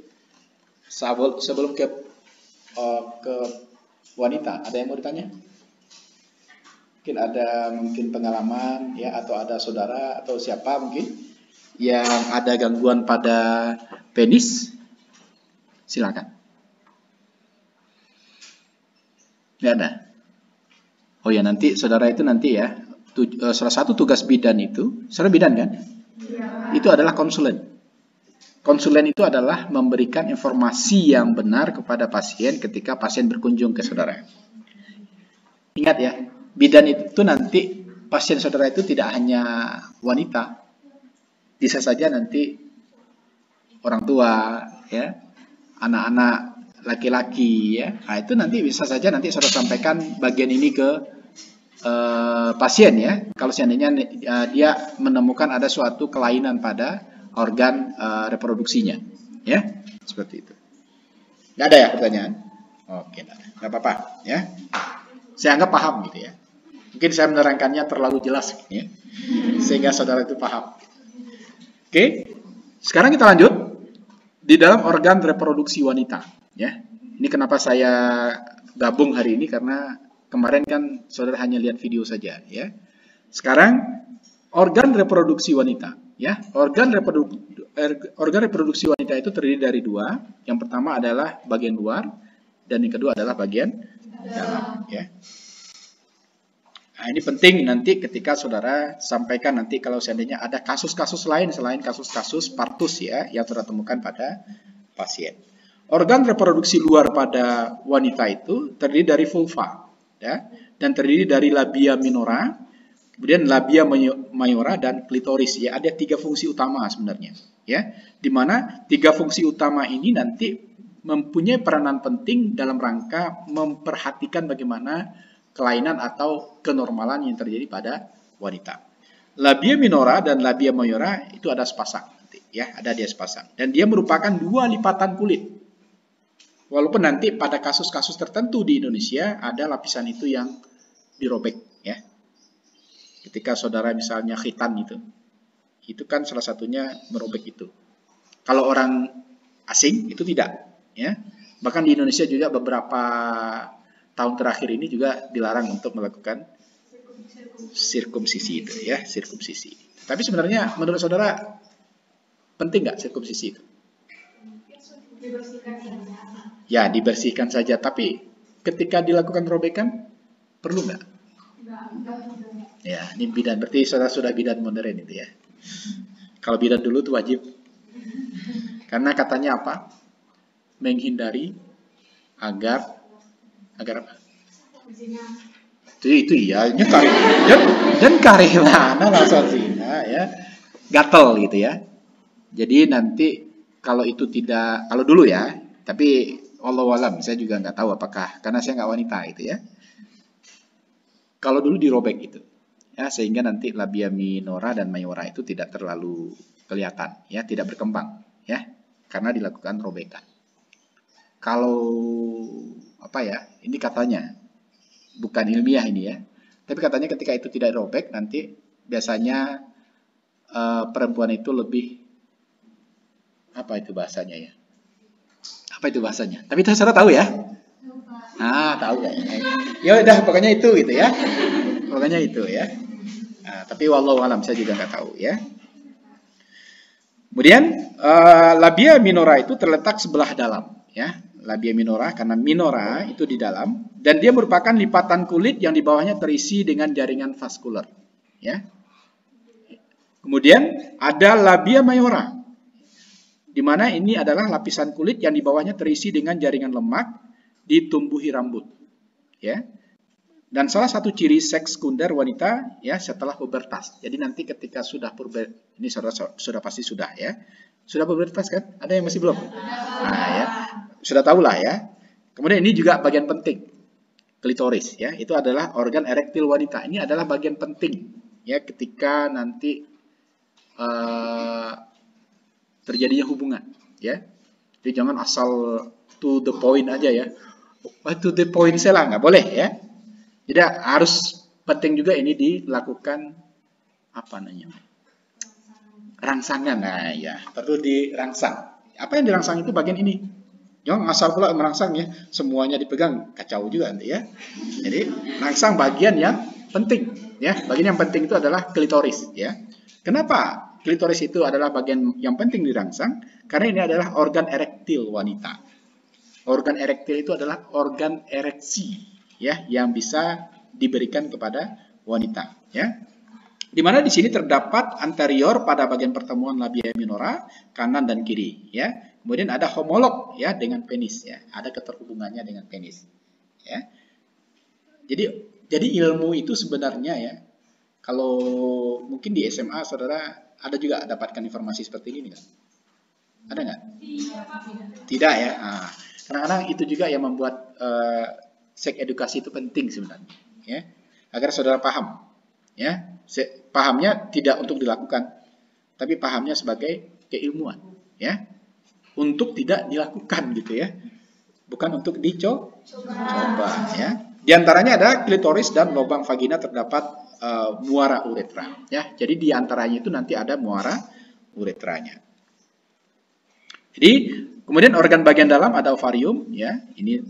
Sebelum ke wanita, ada yang mau ditanya? Mungkin pengalaman ya, atau ada saudara atau siapa mungkin yang ada gangguan pada penis, silakan. Nggak ada. Oh ya, nanti saudara itu nanti ya, salah satu tugas bidan itu, saudara bidan kan? Ya. Itu adalah konsulen. Konsulen itu adalah memberikan informasi yang benar kepada pasien ketika pasien berkunjung ke saudara. Ingat ya, bidan itu nanti pasien saudara itu tidak hanya wanita, bisa saja nanti orang tua, ya, anak-anak laki-laki, ya. Nah, itu nanti bisa saja nanti saudara sampaikan bagian ini ke pasien ya. Kalau seandainya dia menemukan ada suatu kelainan pada organ reproduksinya, ya, seperti itu. Nggak ada ya pertanyaan? Oke, nggak apa-apa, ya. Saya anggap paham gitu ya. Mungkin saya menerangkannya terlalu jelas, ya, sehingga saudara itu paham. Oke, sekarang kita lanjut di dalam organ reproduksi wanita, ya. Ini kenapa saya gabung hari ini, karena kemarin kan saudara hanya lihat video saja, ya. Sekarang organ reproduksi wanita, ya. Organ reproduksi wanita itu terdiri dari dua. Yang pertama adalah bagian luar dan yang kedua adalah bagian dalam, ya. Nah, ini penting nanti ketika saudara sampaikan nanti kalau seandainya ada kasus-kasus lain selain kasus-kasus partus ya yang saudara temukan pada pasien. Organ reproduksi luar pada wanita itu terdiri dari vulva ya, dan terdiri dari labia minora, kemudian labia majora dan klitoris ya. Ada 3 fungsi utama sebenarnya ya, di mana 3 fungsi utama ini nanti mempunyai peranan penting dalam rangka memperhatikan bagaimana kelainan atau kenormalan yang terjadi pada wanita. Labia minora dan labia majora itu ada sepasang, ya, ada dia sepasang, dan dia merupakan 2 lipatan kulit. Walaupun nanti pada kasus-kasus tertentu di Indonesia ada lapisan itu yang dirobek, ya. Ketika saudara misalnya khitan itu kan salah satunya merobek itu. Kalau orang asing itu tidak, ya. Bahkan di Indonesia juga beberapa tahun terakhir ini juga dilarang untuk melakukan sirkumsisi itu ya, sirkumsisi. Tapi sebenarnya menurut saudara penting nggak sirkumsisi itu? Ya, dibersihkan saja. Tapi ketika dilakukan robekan perlu nggak? Ya, ini bidan. Berarti saudara sudah bidan modern itu ya. Kalau bidan dulu itu wajib. Karena katanya apa? Menghindari agar apa? Itu ya, dan karehana langsung zina ya, gatel gitu ya. Jadi nanti kalau itu tidak, kalau dulu ya, tapi wallahu alam, saya juga nggak tahu apakah, karena saya nggak wanita itu ya. Kalau dulu dirobek itu, ya, sehingga nanti labia minora dan majora itu tidak terlalu kelihatan, ya, tidak berkembang, ya, karena dilakukan robekan. Kalau apa ya, ini katanya bukan ilmiah ini ya. Tapi katanya ketika itu tidak robek, nanti biasanya perempuan itu lebih, apa itu bahasanya ya? Apa itu bahasanya? Tapi itu saudara tahu ya? Tahu ya. Ya udah, pokoknya itu gitu ya. Pokoknya itu ya. Tapi wallahu alam, saya juga nggak tahu ya. Kemudian labia minora itu terletak sebelah dalam ya. Labia minora karena minora itu di dalam dan dia merupakan lipatan kulit yang di bawahnya terisi dengan jaringan vaskular ya. Kemudian ada labia mayora, di mana ini adalah lapisan kulit yang di bawahnya terisi dengan jaringan lemak ditumbuhi rambut, ya. Dan salah satu ciri seks sekunder wanita, ya, setelah pubertas. Jadi nanti ketika sudah ini sudah pasti sudah, ya. Sudah pubertas kan? Ada yang masih belum? Nah, ya, sudah tahulah ya. Kemudian ini juga bagian penting, klitoris, ya. Itu adalah organ erektil wanita. Ini adalah bagian penting, ya, ketika nanti terjadinya hubungan, ya. Jadi jangan asal to the point aja ya. To the point saja nggak boleh ya. Jadi harus penting juga ini dilakukan apa namanya? Rangsangan. Nah ya, perlu dirangsang. Apa yang dirangsang itu bagian ini. Jangan asal pula merangsang ya, semuanya dipegang, kacau juga nanti ya. Jadi rangsang bagian yang penting ya. Bagian yang penting itu adalah klitoris ya. Kenapa klitoris itu adalah bagian yang penting dirangsang? Karena ini adalah organ erektil wanita. Organ erektil itu adalah organ ereksi ya, yang bisa diberikan kepada wanita ya. Di mana di sini terdapat anterior pada bagian pertemuan labia minora kanan dan kiri ya. Kemudian ada homolog ya dengan penis ya. Ada keterhubungannya dengan penis ya. Jadi ilmu itu sebenarnya ya, kalau mungkin di SMA saudara ada juga dapatkan informasi seperti ini kan? Ada nggak? Tidak ya. Kadang-kadang itu juga yang membuat seks edukasi itu penting sebenarnya ya, agar saudara paham ya. Pahamnya tidak untuk dilakukan, tapi pahamnya sebagai keilmuan ya, untuk tidak dilakukan gitu ya, bukan untuk dicoba ya. Di antaranya ada klitoris dan lubang vagina terdapat muara uretra ya. Jadi di antaranya itu nanti ada muara uretranya. Jadi kemudian organ bagian dalam ada ovarium ya. Ini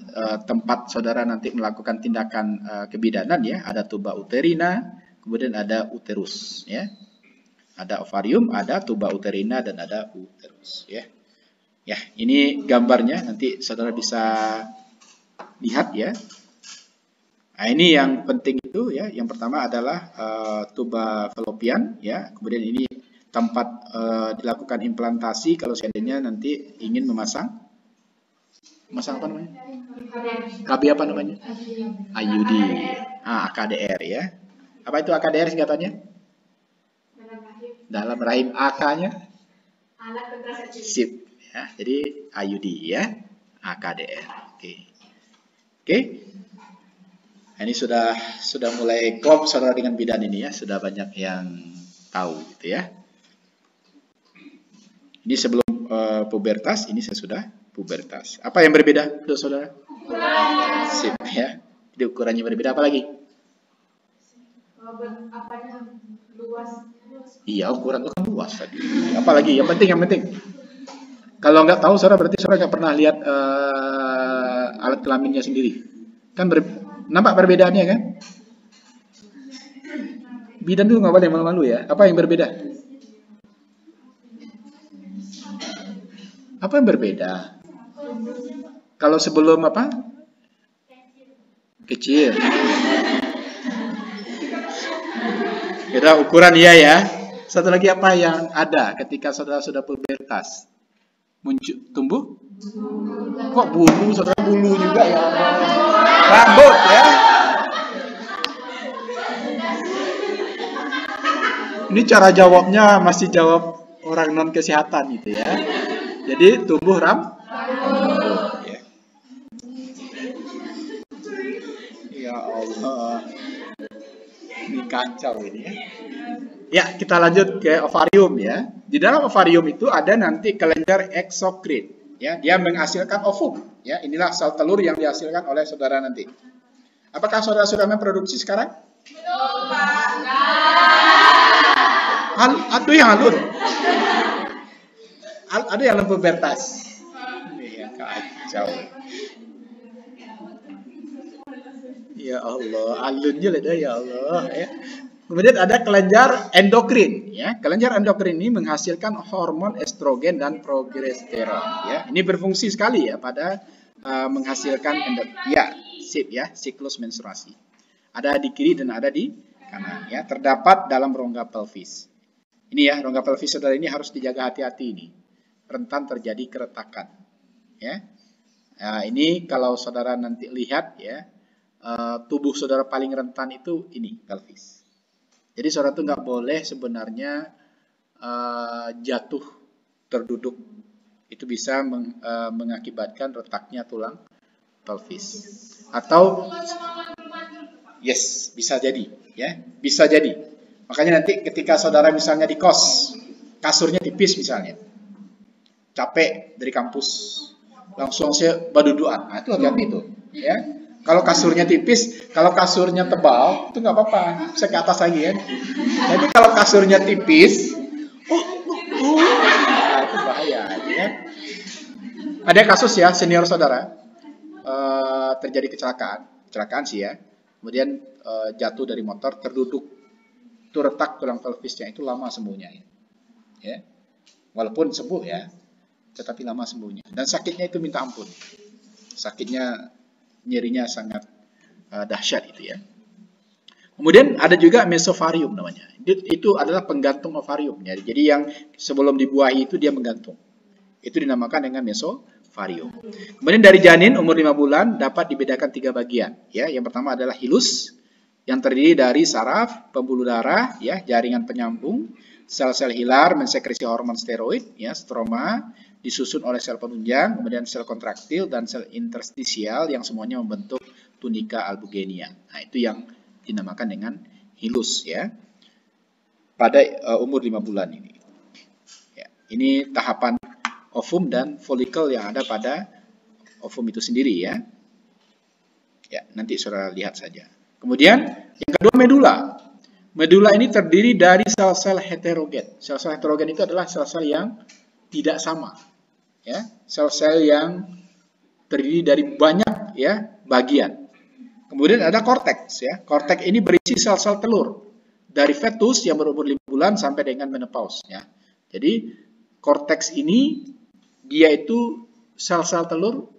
tempat saudara nanti melakukan tindakan kebidanan ya. Ada tuba uterina, kemudian ada uterus ya. Ada ovarium, ada tuba uterina dan ada uterus ya. Ya, ini gambarnya nanti saudara bisa lihat ya. Nah, ini yang penting itu ya. Yang pertama adalah tuba fallopian ya. Kemudian ini tempat dilakukan implantasi kalau seandainya nanti ingin memasang apa namanya? KB apa namanya? IUD. AKDR ya. Apa itu AKDR singkatannya? Dalam rahim AK-nya? Alat kontrasepsi. Sip ya. Jadi IUD ya. AKDR. Oke. Nah, ini sudah mulai klop saudara dengan bidan ini ya. Sudah banyak yang tahu gitu ya. Ini sebelum pubertas, ini sesudah pubertas. Apa yang berbeda, saudara? Sip ya. Jadi ukurannya berbeda. Apa lagi? Luas. Iya, ukuran itu kan luas tadi. Apalagi yang penting. Kalau nggak tahu saudara, berarti saudara nggak pernah lihat alat kelaminnya sendiri. Kan nampak perbedaannya kan? Bidan itu nggak boleh malu-malu ya. Apa yang berbeda? Apa yang berbeda? Kalau sebelum apa? Kecil. Beda ukuran ya. Satu lagi apa yang ada ketika saudara sudah pubertas? Muncul tumbuh? Kok bulu? Saudara bulu juga ya? Rambut ya. Ini cara jawabnya masih jawab orang non kesehatan gitu ya. Jadi tumbuh rambut ya. Ya Allah. Ini kacau ini ya. Ya, kita lanjut ke ovarium ya. Di dalam ovarium itu ada nanti kelenjar eksokrin ya. Dia menghasilkan ovum ya. Inilah sel telur yang dihasilkan oleh saudara nanti. Apakah saudara sudah memproduksi sekarang? Belum, Pak. Ada yang halus. Ada yang pubertas. Ini yang kacau. Ya Allah, alunnya ada ya Allah. Ya. Kemudian ada kelenjar endokrin. Ya, kelenjar endokrin ini menghasilkan hormon estrogen dan progesteron. Ya, ini berfungsi sekali ya pada menghasilkan ya, siklus menstruasi. Ada di kiri dan ada di kanan. Ya, terdapat dalam rongga pelvis. Ini ya, rongga pelvis saudara ini harus dijaga hati-hati ini. Rentan terjadi keretakan. Ya, nah, ini kalau saudara nanti lihat ya, tubuh saudara paling rentan itu ini pelvis. Jadi saudara tuh nggak boleh sebenarnya jatuh terduduk. Itu bisa mengakibatkan retaknya tulang pelvis. Atau yes, bisa jadi, ya, bisa jadi. Makanya nanti ketika saudara misalnya di kos, kasurnya tipis misalnya, capek dari kampus, langsung saya baduduan. Nah, itu hati-hati itu, ya. Kalau kasurnya tipis, kalau kasurnya tebal, itu nggak apa-apa, bisa ke atas lagi ya. Jadi kalau kasurnya tipis, nah, itu bahaya, ya. Ada kasus ya senior saudara terjadi kecelakaan sih ya. Kemudian jatuh dari motor, terduduk, itu retak tulang pelvisnya itu lama sembuhnya ya. Walaupun sembuh ya, tetapi lama sembuhnya. Dan sakitnya itu minta ampun. Sakitnya, nyerinya sangat dahsyat itu ya. Kemudian ada juga mesovarium namanya. Itu adalah penggantung ovarium ya. Jadi yang sebelum dibuahi itu dia menggantung. Itu dinamakan dengan mesovarium. Kemudian dari janin umur 5 bulan dapat dibedakan 3 bagian ya. Yang pertama adalah hilus yang terdiri dari saraf, pembuluh darah ya, jaringan penyambung, sel-sel hilar mensekresi hormon steroid ya, stroma disusun oleh sel penunjang, kemudian sel kontraktil dan sel interstisial yang semuanya membentuk tunika albugenia. Nah, itu yang dinamakan dengan hilus ya. Pada umur 5 bulan ini. Ya, ini tahapan ovum dan folikel yang ada pada ovum itu sendiri ya. Ya, nanti saudara lihat saja. Kemudian yang kedua medula. Medula ini terdiri dari sel-sel heterogen. Sel-sel heterogen itu adalah sel-sel yang tidak sama. Ya, sel-sel yang terdiri dari banyak ya bagian. Kemudian ada korteks ya. Korteks ini berisi sel-sel telur dari fetus yang berumur 5 bulan sampai dengan menopause ya. Jadi korteks ini dia itu sel-sel telur,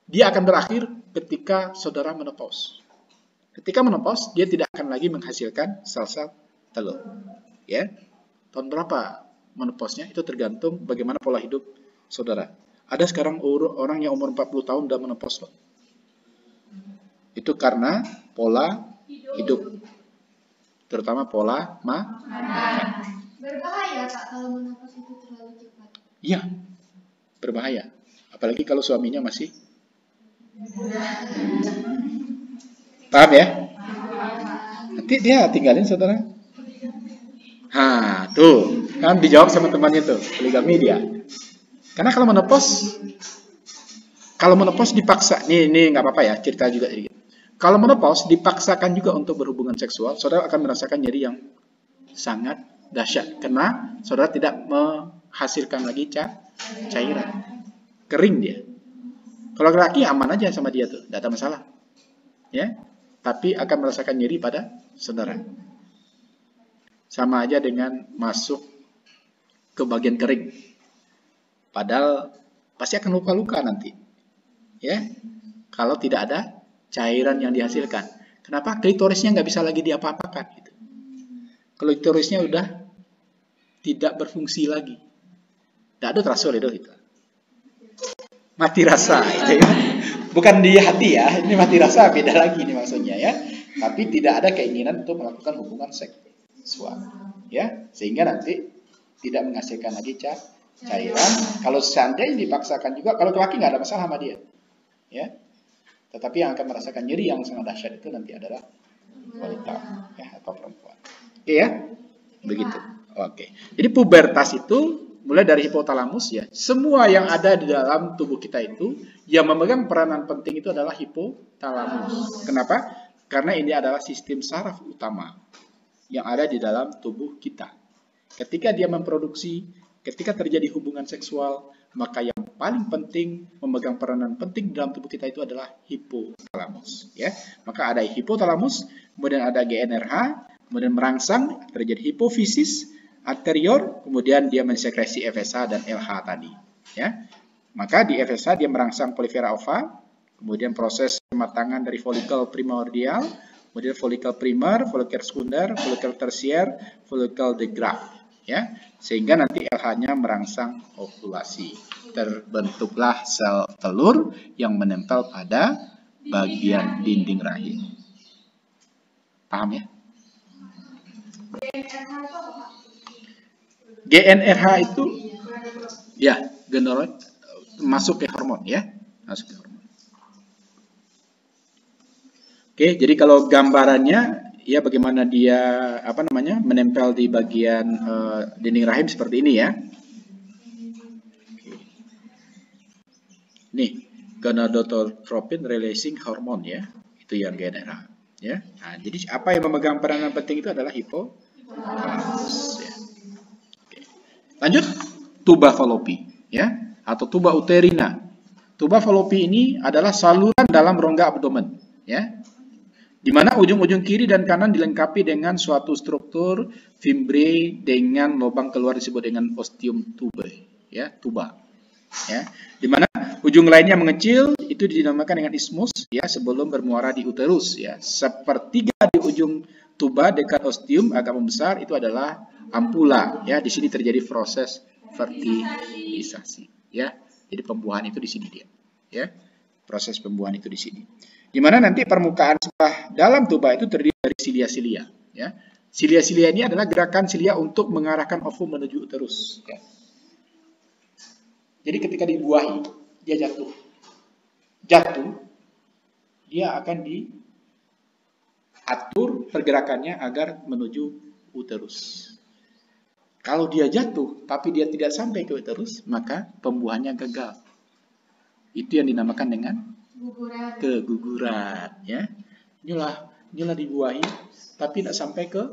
dia akan berakhir ketika saudara menopause. Ketika menopause, dia tidak akan lagi menghasilkan sel-sel telur. Ya, tahun berapa menopause-nya itu tergantung bagaimana pola hidup saudara. Ada sekarang orang yang umur 40 tahun udah menopause loh. Itu karena pola hidup, terutama pola makan. Berbahaya Pak kalau menopause itu terlalu cepat. Iya, berbahaya. Apalagi kalau suaminya masih. Paham ya? Nanti dia tinggalin saudara. Tuh kan dijawab sama temannya tuh, poligami dia. Karena kalau menopause dipaksa, ini nggak apa-apa ya, cerita juga sedikit. Kalau menopause dipaksakan juga untuk berhubungan seksual, saudara akan merasakan nyeri yang sangat dahsyat karena saudara tidak menghasilkan lagi cairan, kering dia. Kalau laki aman aja sama dia tuh, tidak ada masalah, ya. Tapi akan merasakan nyeri pada saudara. Sama aja dengan masuk ke bagian kering. Padahal pasti akan luka-luka nanti. Ya, kalau tidak ada cairan yang dihasilkan. Kenapa? Klitorisnya nggak bisa lagi diapa-apakan. Gitu. Klitorisnya udah tidak berfungsi lagi. Tidak ada terasur itu. Gitu. Mati rasa. Gitu ya. Bukan di hati ya, ini mati rasa beda lagi nih maksudnya ya. Tapi tidak ada keinginan untuk melakukan hubungan seksual, ya, sehingga nanti tidak menghasilkan lagi cairan. Kalau seandainya dipaksakan juga, kalau laki nggak ada masalah sama dia, ya. Tetapi yang akan merasakan nyeri yang sangat dahsyat itu nanti adalah wanita, ya, atau perempuan. Oke ya, begitu. Oke. Jadi pubertas itu mulai dari hipotalamus ya. Semua yang ada di dalam tubuh kita itu yang memegang peranan penting itu adalah hipotalamus. Kenapa? Karena ini adalah sistem saraf utama yang ada di dalam tubuh kita. Ketika dia memproduksi, ketika terjadi hubungan seksual, maka yang paling penting memegang peranan penting dalam tubuh kita itu adalah hipotalamus ya. Maka ada hipotalamus, kemudian ada GNRH, kemudian merangsang terjadi hipofisis anterior, kemudian dia mensekresi FSH dan LH tadi ya. Maka di FSH dia merangsang polifera ova, kemudian proses pematangan dari folikel primordial, kemudian folikel primer, folikel sekunder, folikel tersier, folikel de Graaff ya. Sehingga nanti LH-nya merangsang ovulasi. Terbentuklah sel telur yang menempel pada bagian dinding rahim. Paham ya? GNRH itu ya gendoroid masuk ke hormon ya, masuk ke hormon. Oke, jadi kalau gambarannya ya bagaimana dia menempel di bagian dinding rahim seperti ini ya. Oke. Nih, gonadotropin releasing hormone ya, itu yang GNRH ya. Nah, jadi apa yang memegang peranan penting itu adalah hipotalamus ya. Lanjut, tuba Fallopi ya, atau tuba uterina. Tuba Fallopi ini adalah saluran dalam rongga abdomen ya, di mana ujung-ujung kiri dan kanan dilengkapi dengan suatu struktur fimbre dengan lubang keluar disebut dengan ostium tubae ya, tuba ya, di mana ujung lainnya mengecil itu dinamakan dengan isthmus ya, sebelum bermuara di uterus ya. Sepertiga di ujung tuba dekat ostium agak membesar itu adalah ampula ya. Di sini terjadi proses fertilisasi ya. Jadi pembuahan itu di sini dia ya. Proses pembuahan itu di sini. Di mana nanti permukaan sebelah dalam tuba itu terdiri dari silia-silia ya. Silia-silia ini adalah gerakan silia untuk mengarahkan ovum menuju uterus ya. Jadi ketika dibuahi dia jatuh, dia akan diatur pergerakannya agar menuju uterus. Kalau dia jatuh, tapi dia tidak sampai ke uterus, maka pembuahannya gagal. Itu yang dinamakan dengan keguguran. Ya, inilah dibuahi, tapi tidak sampai ke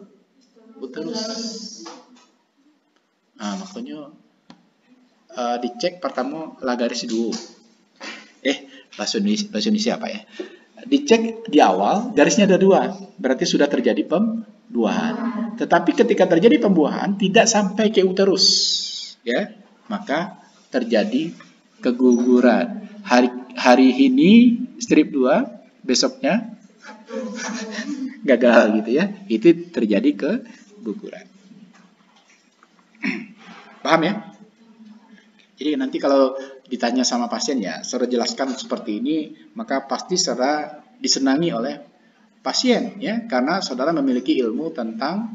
uterus. Nah, makanya dicek pertama lah garis dulu. Bahasa Indonesia apa ya? Dicek di awal garisnya ada 2, berarti sudah terjadi pembuahan. Tetapi ketika terjadi pembuahan tidak sampai ke uterus, ya, maka terjadi keguguran. Hari ini strip 2, besoknya gagal gitu ya. Itu terjadi keguguran. Paham ya? Jadi nanti kalau ditanya sama pasien ya, saudara jelaskan seperti ini, maka pasti saudara disenangi oleh pasien ya, karena saudara memiliki ilmu tentang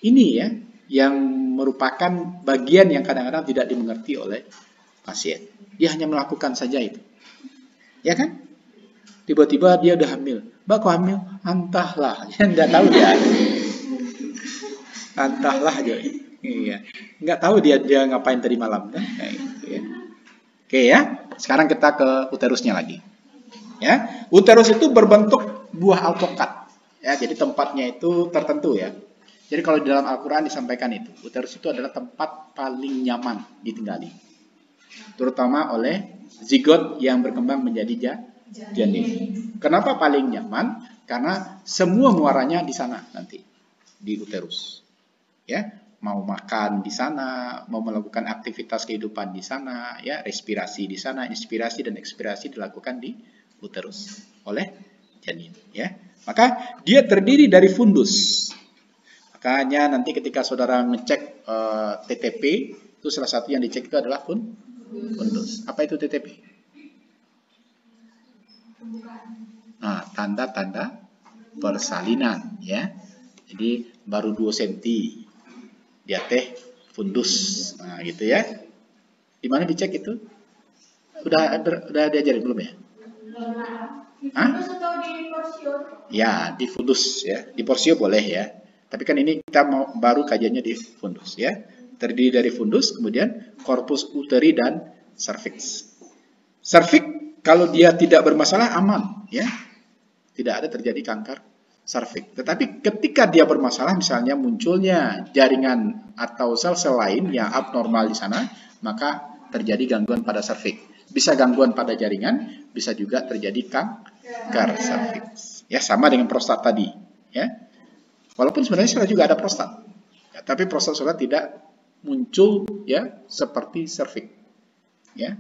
ini ya, yang merupakan bagian yang kadang-kadang tidak dimengerti oleh pasien. Dia hanya melakukan saja itu. Ya kan? Tiba-tiba dia udah hamil. Mbak kok hamil? Entahlah. Ya enggak tahu dia. Entahlah aja. Iya. Enggak tahu dia ngapain tadi malam kan? Kayak gitu ya. Oke ya. Sekarang kita ke uterusnya lagi. Ya. Uterus itu berbentuk buah alpukat. Ya, jadi tempatnya itu tertentu ya. Jadi kalau di dalam Al-Qur'an disampaikan itu, uterus itu adalah tempat paling nyaman ditinggali. Terutama oleh zigot yang berkembang menjadi janin. Kenapa paling nyaman? Karena semua muaranya di sana nanti, di uterus. Ya, mau makan di sana, mau melakukan aktivitas kehidupan di sana, ya, respirasi di sana, inspirasi dan ekspirasi dilakukan di uterus oleh janin, ya. Maka dia terdiri dari fundus. Makanya nanti ketika saudara ngecek TTP, itu salah satu yang dicek itu adalah fundus. Apa itu TTP? Nah, tanda-tanda persalinan, ya. Jadi baru 2 cm. Dia teh fundus. Nah, gitu ya. Di mana dicek itu? Udah diajarin belum ya? Hah? Ya, di fundus ya. Di porsio boleh ya. Tapi kan ini kita mau baru kajiannya di fundus ya. terdiri dari fundus, kemudian corpus uteri dan cervix. Cervix kalau dia tidak bermasalah aman, ya, tidak ada terjadi kanker cervix. Tetapi ketika dia bermasalah, misalnya munculnya jaringan atau sel-sel lain yang abnormal di sana, maka terjadi gangguan pada cervix. Bisa gangguan pada jaringan, bisa juga terjadi kanker cervix. Ya, sama dengan prostat tadi, ya. Walaupun sebenarnya saudara juga ada prostat, ya, tapi prostat saudara tidak muncul, ya, seperti cervix, ya.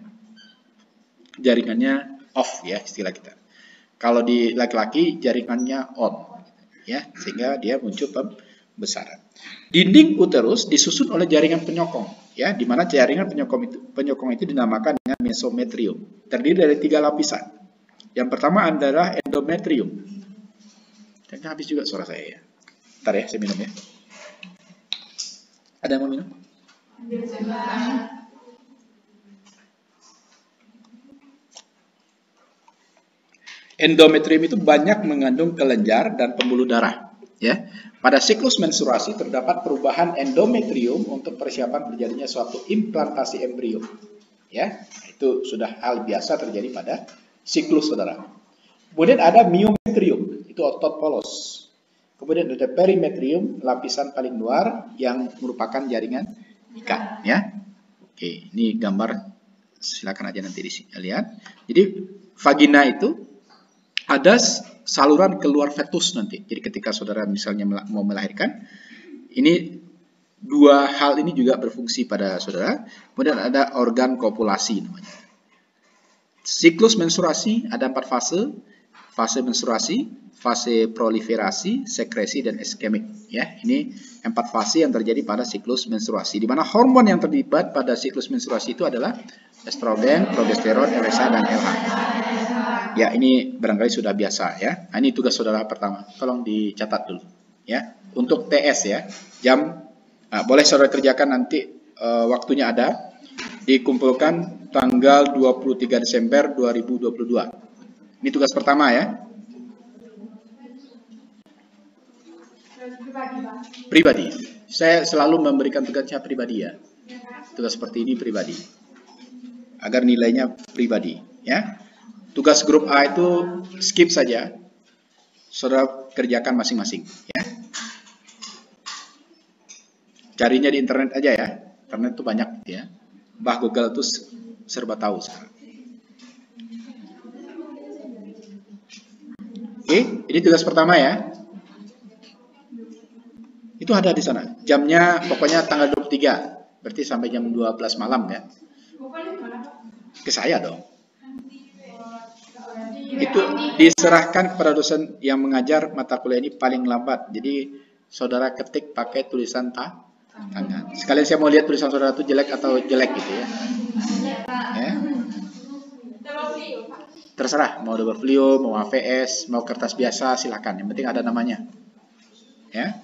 Jaringannya off, ya, istilah kita. Kalau di laki-laki jaringannya on, ya, sehingga dia muncul pembesaran. Dinding uterus disusun oleh jaringan penyokong, ya, di mana jaringan penyokong itu dinamakan dengan mesometrium. Terdiri dari 3 lapisan. Yang pertama adalah endometrium. Kayaknya habis juga suara saya, ya. Bentar ya, saya minum, ya. Ada yang mau minum? Endometrium itu banyak mengandung kelenjar dan pembuluh darah, ya. Pada siklus menstruasi terdapat perubahan endometrium untuk persiapan terjadinya suatu implantasi embrio, ya. Itu sudah hal biasa terjadi pada siklus saudara. Kemudian ada myometrium, itu otot polos. Kemudian ada perimetrium, lapisan paling luar yang merupakan jaringan ikat, ya. Oke, ini gambar, silakan aja nanti lihat. Jadi vagina itu ada saluran keluar fetus nanti. Jadi ketika saudara misalnya mau melahirkan, ini dua hal ini juga berfungsi pada saudara. Kemudian ada organ kopulasi namanya. Siklus menstruasi ada 4 fase. Fase menstruasi, fase proliferasi, sekresi, dan iskemik. Ya, ini 4 fase yang terjadi pada siklus menstruasi. Di mana hormon yang terlibat pada siklus menstruasi itu adalah estrogen, progesteron, LH, dan LH. Ya, ini barangkali sudah biasa, ya. Nah, ini tugas saudara pertama. Tolong dicatat dulu, ya. Untuk TS, ya, jam, boleh saudara kerjakan nanti, waktunya ada. Dikumpulkan tanggal 23 Desember 2022. Ini tugas pertama, ya. Pribadi. Saya selalu memberikan tugasnya pribadi, ya. Tugas seperti ini pribadi. Agar nilainya pribadi, ya. Tugas grup A itu skip saja. Saudara kerjakan masing-masing, ya. Carinya di internet aja, ya. Internet itu banyak, ya. Bah Google itu serba tahu sekarang. Oke, ini tugas pertama, ya. Itu ada di sana. Jamnya pokoknya tanggal 23. Berarti sampai jam 12 malam, ya. Ke saya dong. Itu diserahkan kepada dosen yang mengajar mata kuliah ini paling lambat. Jadi saudara ketik pakai tulisan tangan. Sekalian saya mau lihat tulisan saudara itu jelek atau jelek gitu, ya. Ya. Terserah, mau double folio, mau AVS, mau kertas biasa, silakan. Yang penting ada namanya, ya.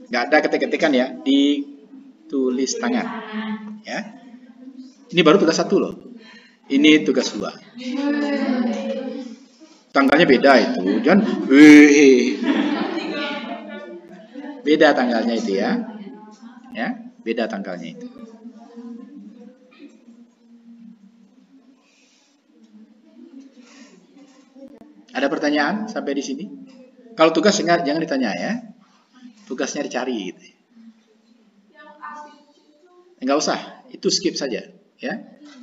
Nggak ada ketik-ketikan, ya, ditulis tangan, ya. Ini baru tugas 1 loh. Ini tugas 2. Tanggalnya beda itu, jangan beda tanggalnya itu, ya. Ya, beda tanggalnya itu. Ada pertanyaan sampai di sini? Kalau tugas jangan ditanya, ya. Tugasnya dicari gitu. Enggak usah, itu skip saja, ya.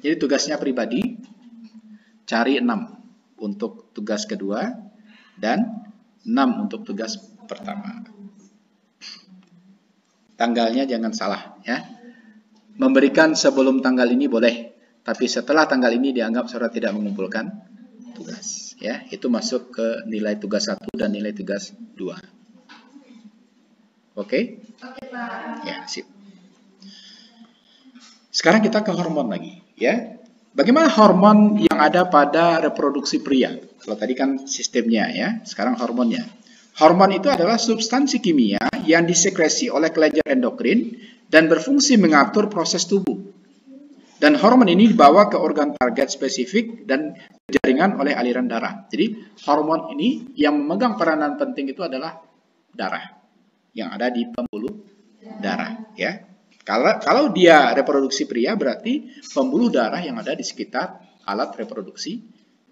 Jadi tugasnya pribadi, cari 6 untuk tugas kedua dan 6 untuk tugas pertama. Tanggalnya jangan salah, ya. Memberikan sebelum tanggal ini boleh, tapi setelah tanggal ini dianggap saudara tidak mengumpulkan tugas, ya. Itu masuk ke nilai tugas 1 dan nilai tugas 2. Oke? Oke, Pak. Ya, sip. Sekarang kita ke hormon lagi, ya. Bagaimana hormon yang ada pada reproduksi pria? Kalau tadi kan sistemnya, ya. Sekarang hormonnya. Hormon itu adalah substansi kimia yang disekresi oleh kelenjar endokrin dan berfungsi mengatur proses tubuh. Dan hormon ini dibawa ke organ target spesifik dan jaringan oleh aliran darah. Jadi hormon ini yang memegang peranan penting itu adalah darah yang ada di pembuluh darah, ya. Kalau dia reproduksi pria, berarti pembuluh darah yang ada di sekitar alat reproduksi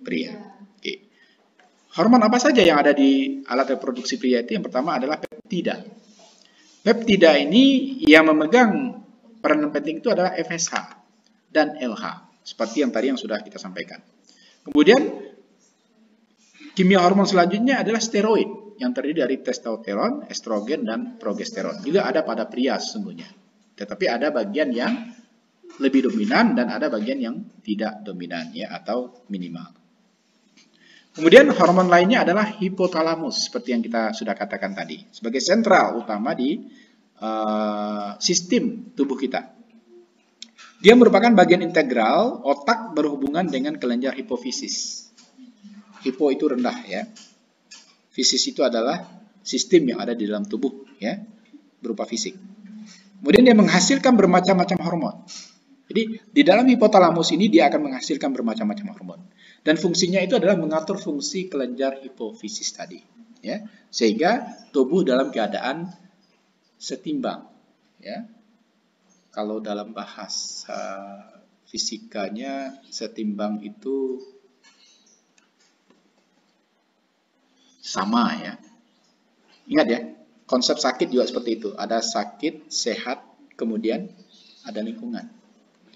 pria. Oke. Hormon apa saja yang ada di alat reproduksi pria itu? Yang pertama adalah peptida. Peptida ini yang memegang peranan penting itu adalah FSH dan LH, seperti yang tadi yang sudah kita sampaikan. Kemudian kimia hormon selanjutnya adalah steroid yang terdiri dari testosteron, estrogen, dan progesteron. Juga ada pada pria sesungguhnya. Tetapi ada bagian yang lebih dominan dan ada bagian yang tidak dominan ya, atau minimal. Kemudian hormon lainnya adalah hipotalamus seperti yang kita sudah katakan tadi, sebagai sentral utama di sistem tubuh kita. Dia merupakan bagian integral otak berhubungan dengan kelenjar hipofisis. Hipo itu rendah ya. Fisis itu adalah sistem yang ada di dalam tubuh ya, berupa fisik. Kemudian dia menghasilkan bermacam-macam hormon. Jadi di dalam hipotalamus ini dia akan menghasilkan bermacam-macam hormon. Dan fungsinya itu adalah mengatur fungsi kelenjar hipofisis tadi, ya, sehingga tubuh dalam keadaan setimbang, ya. Kalau dalam bahasa fisikanya setimbang itu sama ya. Ingat ya, konsep sakit juga seperti itu. Ada sakit, sehat, kemudian ada lingkungan.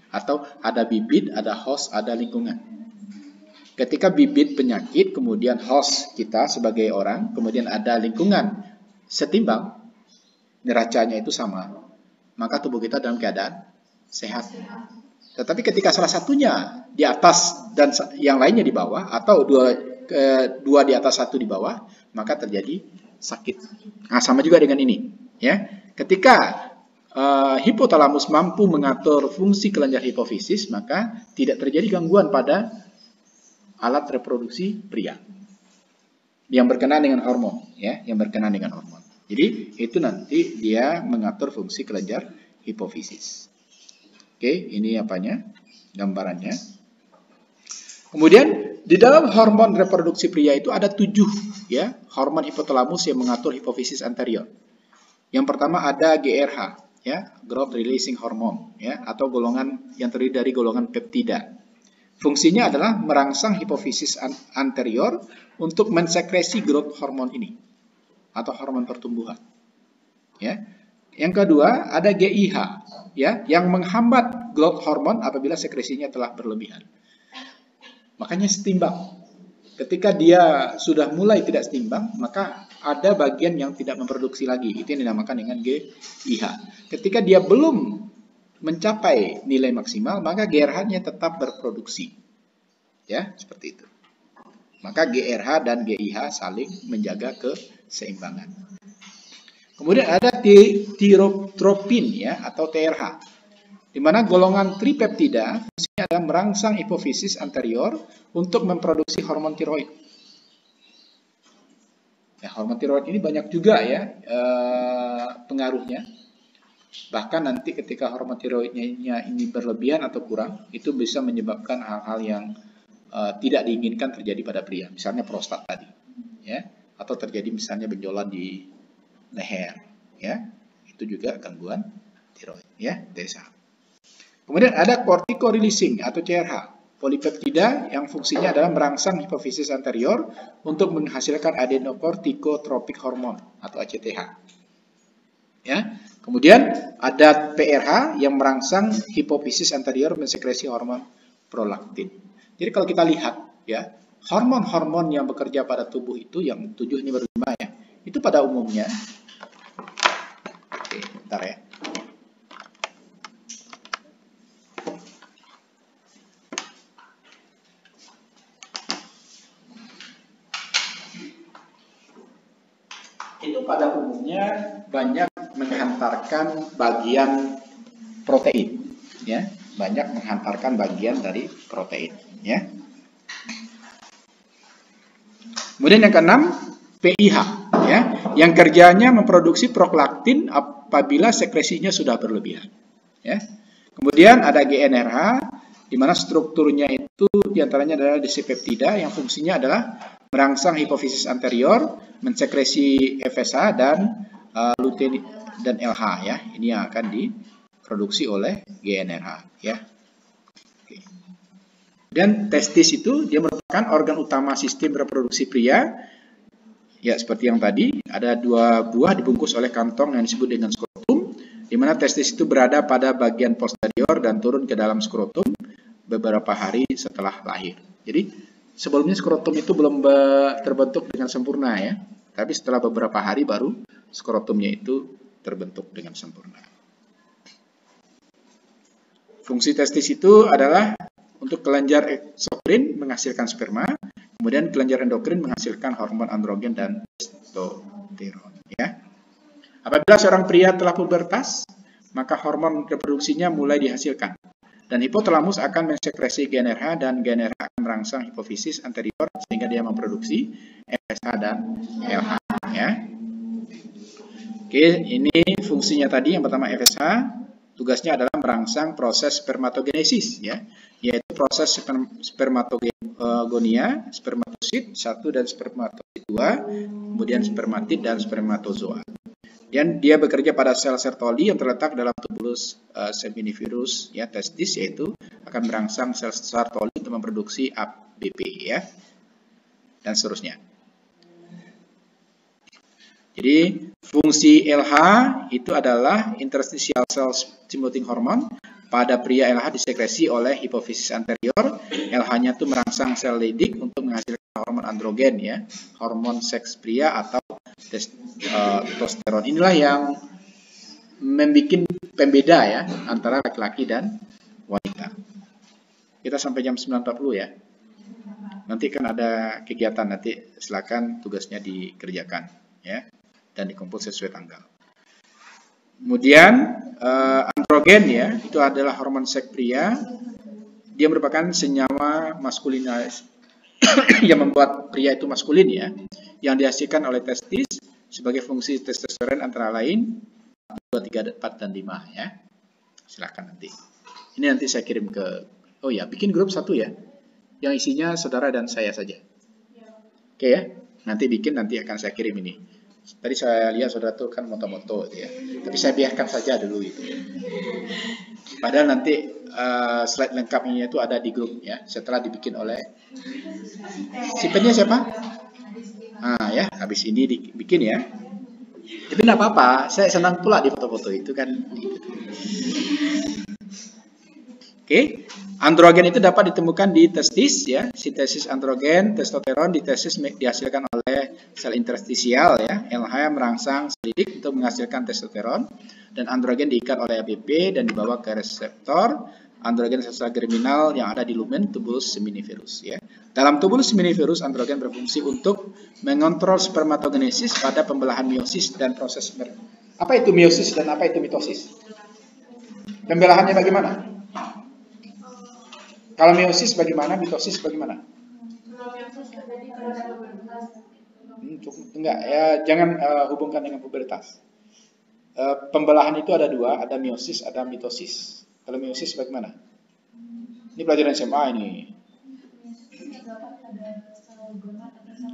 Atau ada bibit, ada host, ada lingkungan. Ketika bibit penyakit, kemudian host kita sebagai orang, kemudian ada lingkungan setimbang, neracanya itu sama, maka tubuh kita dalam keadaan sehat. Tetapi ketika salah satunya di atas dan yang lainnya di bawah, atau dua di atas satu di bawah, maka terjadi sakit. Nah, sama juga dengan ini, ya. Ketika hipotalamus mampu mengatur fungsi kelenjar hipofisis, maka tidak terjadi gangguan pada alat reproduksi pria yang berkenaan dengan hormon, ya, yang berkenaan dengan hormon. Jadi itu nanti dia mengatur fungsi kelenjar hipofisis. Oke, ini apanya? Gambarannya. Kemudian di dalam hormon reproduksi pria itu ada 7 ya, hormon hipotalamus yang mengatur hipofisis anterior. Yang pertama ada GRH ya, growth releasing hormone ya, atau golongan yang terdiri dari golongan peptida. Fungsinya adalah merangsang hipofisis anterior untuk mensekresi growth hormone ini atau hormon pertumbuhan. Ya. Yang kedua ada GIH ya, yang menghambat growth hormone apabila sekresinya telah berlebihan. Makanya setimbang. Ketika dia sudah mulai tidak setimbang, maka ada bagian yang tidak memproduksi lagi. Itu yang dinamakan dengan GIH. Ketika dia belum mencapai nilai maksimal, maka GRH-nya tetap berproduksi. Ya, seperti itu. Maka GRH dan GIH saling menjaga keseimbangan. Kemudian ada tirotropin ya, atau TRH. Di mana golongan tripeptida fungsinya adalah merangsang hipofisis anterior untuk memproduksi hormon tiroid. Ya, hormon tiroid ini banyak juga ya pengaruhnya. Bahkan nanti ketika hormon tiroidnya ini berlebihan atau kurang, itu bisa menyebabkan hal-hal yang tidak diinginkan terjadi pada pria. Misalnya prostat tadi, ya, atau terjadi misalnya benjolan di leher, ya, itu juga gangguan tiroid, ya, desa. Kemudian ada cortico-releasing atau CRH, polipeptida yang fungsinya adalah merangsang hipofisis anterior untuk menghasilkan adenocorticotropic hormone atau ACTH. Ya. Kemudian ada PRH yang merangsang hipofisis anterior mensekresi hormon prolaktin. Jadi kalau kita lihat ya, hormon-hormon yang bekerja pada tubuh itu yang 7 ini baru 5 ya. Itu pada umumnya. Oke, bentar ya. Itu pada umumnya banyak menghantarkan bagian protein, ya, banyak menghantarkan bagian dari protein, ya. Kemudian yang keenam PIH, ya, yang kerjanya memproduksi prolaktin apabila sekresinya sudah berlebihan, ya. Kemudian ada GnRH, di mana strukturnya itu diantaranya adalah disipeptida yang fungsinya adalah merangsang hipofisis anterior, mensekresi FSH dan lutein dan LH ya. Ini yang akan produksi oleh GNRH, ya. Oke. Dan testis itu dia merupakan organ utama sistem reproduksi pria. Ya, seperti yang tadi, ada 2 buah dibungkus oleh kantong yang disebut dengan skrotum, di mana testis itu berada pada bagian posterior dan turun ke dalam skrotum beberapa hari setelah lahir. Jadi, sebelumnya skrotum itu belum terbentuk dengan sempurna, ya. Tapi setelah beberapa hari baru skrotumnya itu terbentuk dengan sempurna. Fungsi testis itu adalah untuk kelenjar eksokrin menghasilkan sperma, kemudian kelenjar endokrin menghasilkan hormon androgen dan testosteron. Ya. Apabila seorang pria telah pubertas, maka hormon reproduksinya mulai dihasilkan. Dan hipotalamus akan mensekresi GNRH dan GNRH akan merangsang hipofisis anterior sehingga dia memproduksi FSH dan LH. Ya. Oke, ini fungsinya tadi. Yang pertama FSH, tugasnya adalah merangsang proses spermatogenesis, ya, yaitu proses spermatogonia, spermatosit 1 dan spermatosit 2, kemudian spermatid dan spermatozoa. Dan dia bekerja pada sel Sertoli yang terletak dalam tubulus seminiferus, ya, testis, yaitu akan merangsang sel Sertoli untuk memproduksi ABP, ya, dan seterusnya. Jadi fungsi LH itu adalah interstitial cell stimulating hormone. Pada pria LH disekresi oleh hipofisis anterior. LH-nya itu merangsang sel Leydig untuk menghasilkan hormon androgen, ya, hormon seks pria atau testosteron. Inilah yang membuat pembeda, ya, antara laki-laki dan wanita. Kita sampai jam 9.40, ya. Nanti kan ada kegiatan, nanti silakan tugasnya dikerjakan, ya, dan dikumpul sesuai tanggal. Kemudian androgen, ya, itu adalah hormon seks pria. Dia merupakan senyawa maskulinis yang membuat pria itu maskulin, ya, yang dihasilkan oleh testis sebagai fungsi testosteron antara lain 2, 3, 4, dan 5, ya. Silakan nanti. Ini nanti saya kirim ke, oh ya, bikin grup 1, ya, yang isinya saudara dan saya saja. Oke, ya, nanti bikin, nanti akan saya kirim ini. Tadi saya lihat saudara tuh kan moto-moto, ya, tapi saya biarkan saja dulu itu. Padahal nanti slide lengkapnya itu ada di grup, ya, setelah dibikin oleh si pennya siapa? Ya, habis ini dibikin, ya. Tapi tidak apa-apa, saya senang pula di foto-foto itu kan. Oke, androgen itu dapat ditemukan di testis, ya, sintesis androgen, testosteron di testis dihasilkan oleh sel interstisial, ya, LH merangsang sel Leydig untuk menghasilkan testosteron, dan androgen diikat oleh ABP dan dibawa ke reseptor androgen sel germinal yang ada di lumen tubulus seminiferus, ya. Dalam tubulus seminiferus, androgen berfungsi untuk mengontrol spermatogenesis pada pembelahan meiosis dan proses apa itu meiosis dan apa itu mitosis? Pembelahannya bagaimana? Kalau meiosis bagaimana, mitosis bagaimana? Enggak, ya, jangan hubungkan dengan pubertas. Pembelahan itu ada 2, ada meiosis, ada mitosis. Kalau meiosis bagaimana? Ini pelajaran SMA ini.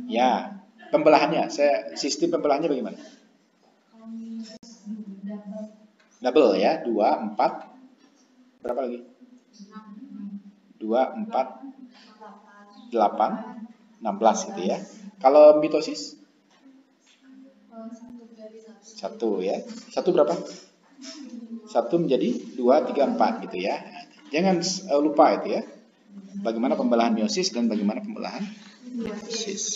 Ya, pembelahannya, sistem pembelahannya bagaimana? Double, ya, 2, 4, berapa lagi? 2, 4, 8, 16 gitu, ya. Kalau mitosis? 1, ya. 1 berapa? 1 menjadi 2, 3, 4 gitu, ya. Jangan lupa itu, ya. Bagaimana pembelahan meiosis dan bagaimana pembelahan mitosis.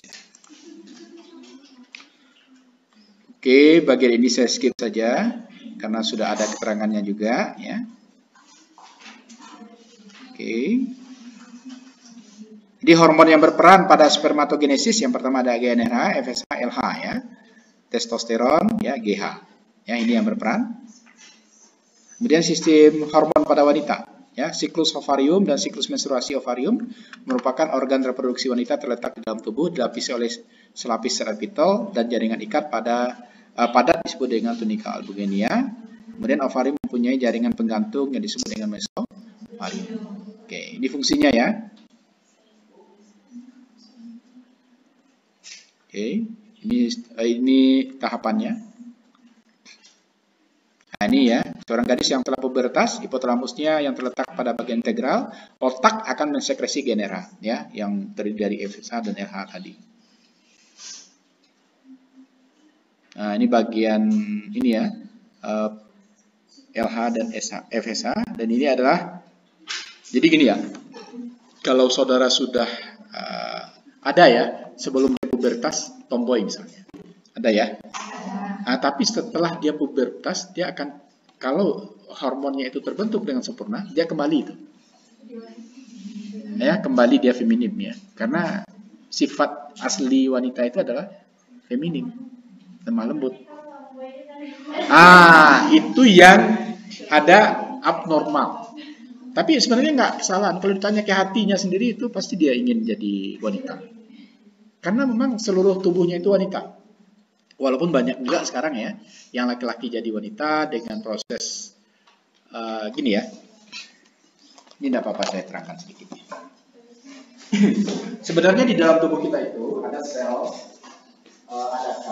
Oke, bagian ini saya skip saja karena sudah ada keterangannya juga, ya. Oke. Jadi hormon yang berperan pada spermatogenesis yang pertama ada GNRH, FSH, LH, ya. Testosteron, ya, GH. Ya, ini yang berperan. Kemudian sistem hormon pada wanita, ya, siklus ovarium dan siklus menstruasi ovarium merupakan organ reproduksi wanita terletak di dalam tubuh, dilapisi oleh selapis sel epitel dan jaringan ikat padat disebut dengan tunika albugenia. Kemudian ovarium mempunyai jaringan penggantung yang disebut dengan mesovarium. Oke, ini fungsinya, ya. Oke, ini tahapannya. Nah, ini, ya, Seorang gadis yang telah pubertas, hipotalamusnya yang terletak pada bagian integral, otak akan mensekresi genera, ya, yang terdiri dari FSH dan LH tadi. Nah, ini bagian ini ya, LH dan FSH, dan ini adalah, jadi gini ya, kalau saudara sudah ada ya, sebelum dia pubertas, tomboy misalnya, ada ya. Nah, tapi setelah dia pubertas, dia akan, kalau hormonnya itu terbentuk dengan sempurna, dia kembali itu. Ya, kembali dia feminim ya. Karena sifat asli wanita itu adalah feminim, lemah lembut. Itu yang ada abnormal. Tapi sebenarnya nggak kesalahan. Kalau ditanya ke hatinya sendiri, itu pasti dia ingin jadi wanita. Karena memang seluruh tubuhnya itu wanita. Walaupun banyak juga sekarang ya, yang laki-laki jadi wanita dengan proses gini ya. Ini tidak apa-apa, saya terangkan sedikit. Sebenarnya di dalam tubuh kita itu ada sel, ada K,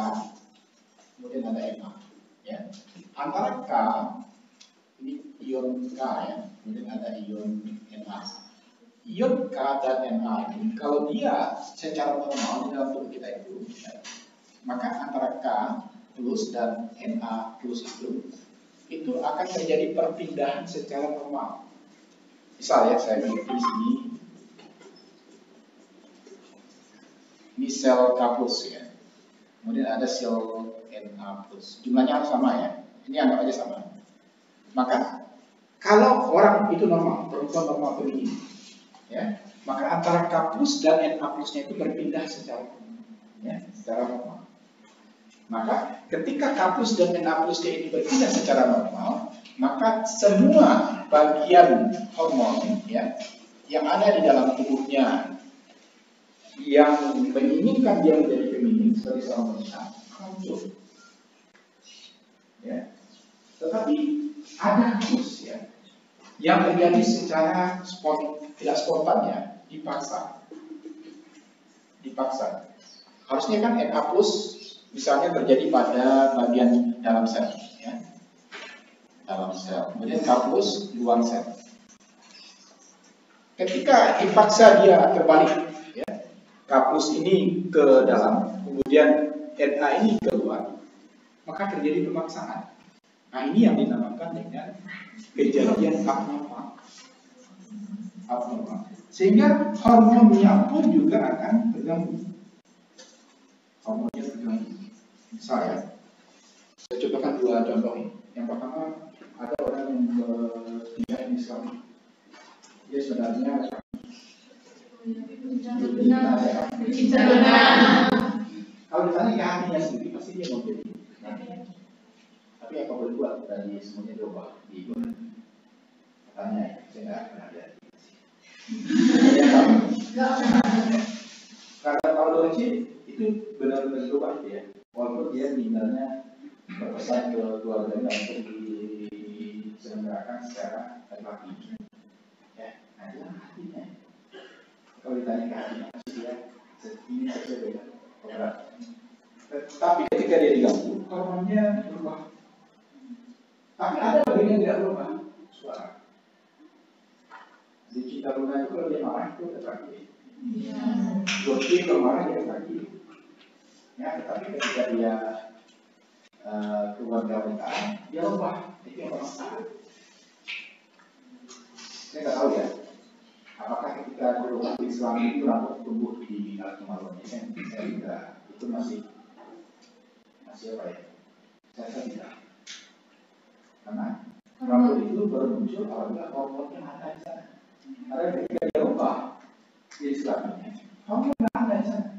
kemudian ada Na. Ya. Antara K, ini ion K ya, kemudian ada ion Na. Ion K dan Na ini kalau dia secara normal di dalam tubuh kita itu, ya, maka antara K plus dan Na plus itu akan terjadi perpindahan secara normal. Misal ya, saya bikin di sini, ini sel K plus ya, kemudian ada sel Na plus, jumlahnya harus sama ya, ini anggap aja sama. Maka kalau orang itu normal, perempuan normal feminin, ya, maka antara K plus dan Na plusnya itu berpindah secara normal. Maka ketika K plus dan Na plusnya ini berpindah secara normal, maka semua bagian hormon ya yang ada di dalam tubuhnya yang menginginkan dia menjadi feminin sebagai seorang wanita muncul. Ya. Tetapi ada kasus ya yang terjadi secara tidak spontan ya, dipaksa. Harusnya kan Na plus misalnya terjadi pada bagian dalam sel, ya. Dalam sel. Kemudian K plus di luar sel. Ketika dipaksa dia terbalik, ya. K plus ini ke dalam, kemudian Na ini keluar, maka terjadi pemaksaan. Nah, ini yang dinamakan dengan kejadian abnormal. Sehingga hormonnya pun juga akan terganggu. Hormonnya terganggu. Misalnya, saya contohkan dua contoh ini. Yang pertama, ada orang yang berpindah Islam. Dia sebenarnya kalau ditanya ke hatinya sendiri, pasti dia mau jadi. Tapi apa boleh buat dari semuanya diubah di katanya, saya nggak pernah lihat. Karena kalau kecil itu benar-benar berubah ya. Walaupun dia tinggalnya berpesan ke keluarganya untuk diselenggarakan secara laki-laki. Ya, nah itu hatinya. Kalau ditanya ke hatinya, pasti dia sedih, sedih beda. Tapi ketika dia diganggu, hormonnya berubah. Tapi ada bagian yang tidak berubah, suara. Di Cinta Luna itu kalau dia marah itu laki-laki. Dorothy kalau marah dia laki. Ya, tetapi ketika dia keluar dari wanita, dia ubah. Itu yang permasalahan. Saya nggak tahu ya, apakah ketika berubah di Islam itu rambut tumbuh di alat kemaluannya? Saya tidak. Itu masih apa ya? Saya tidak. Karena rambut itu baru muncul apabila hormonnya ada di sana. Karena ketika dia ubah di Islam ini, hormonnya ada di sana.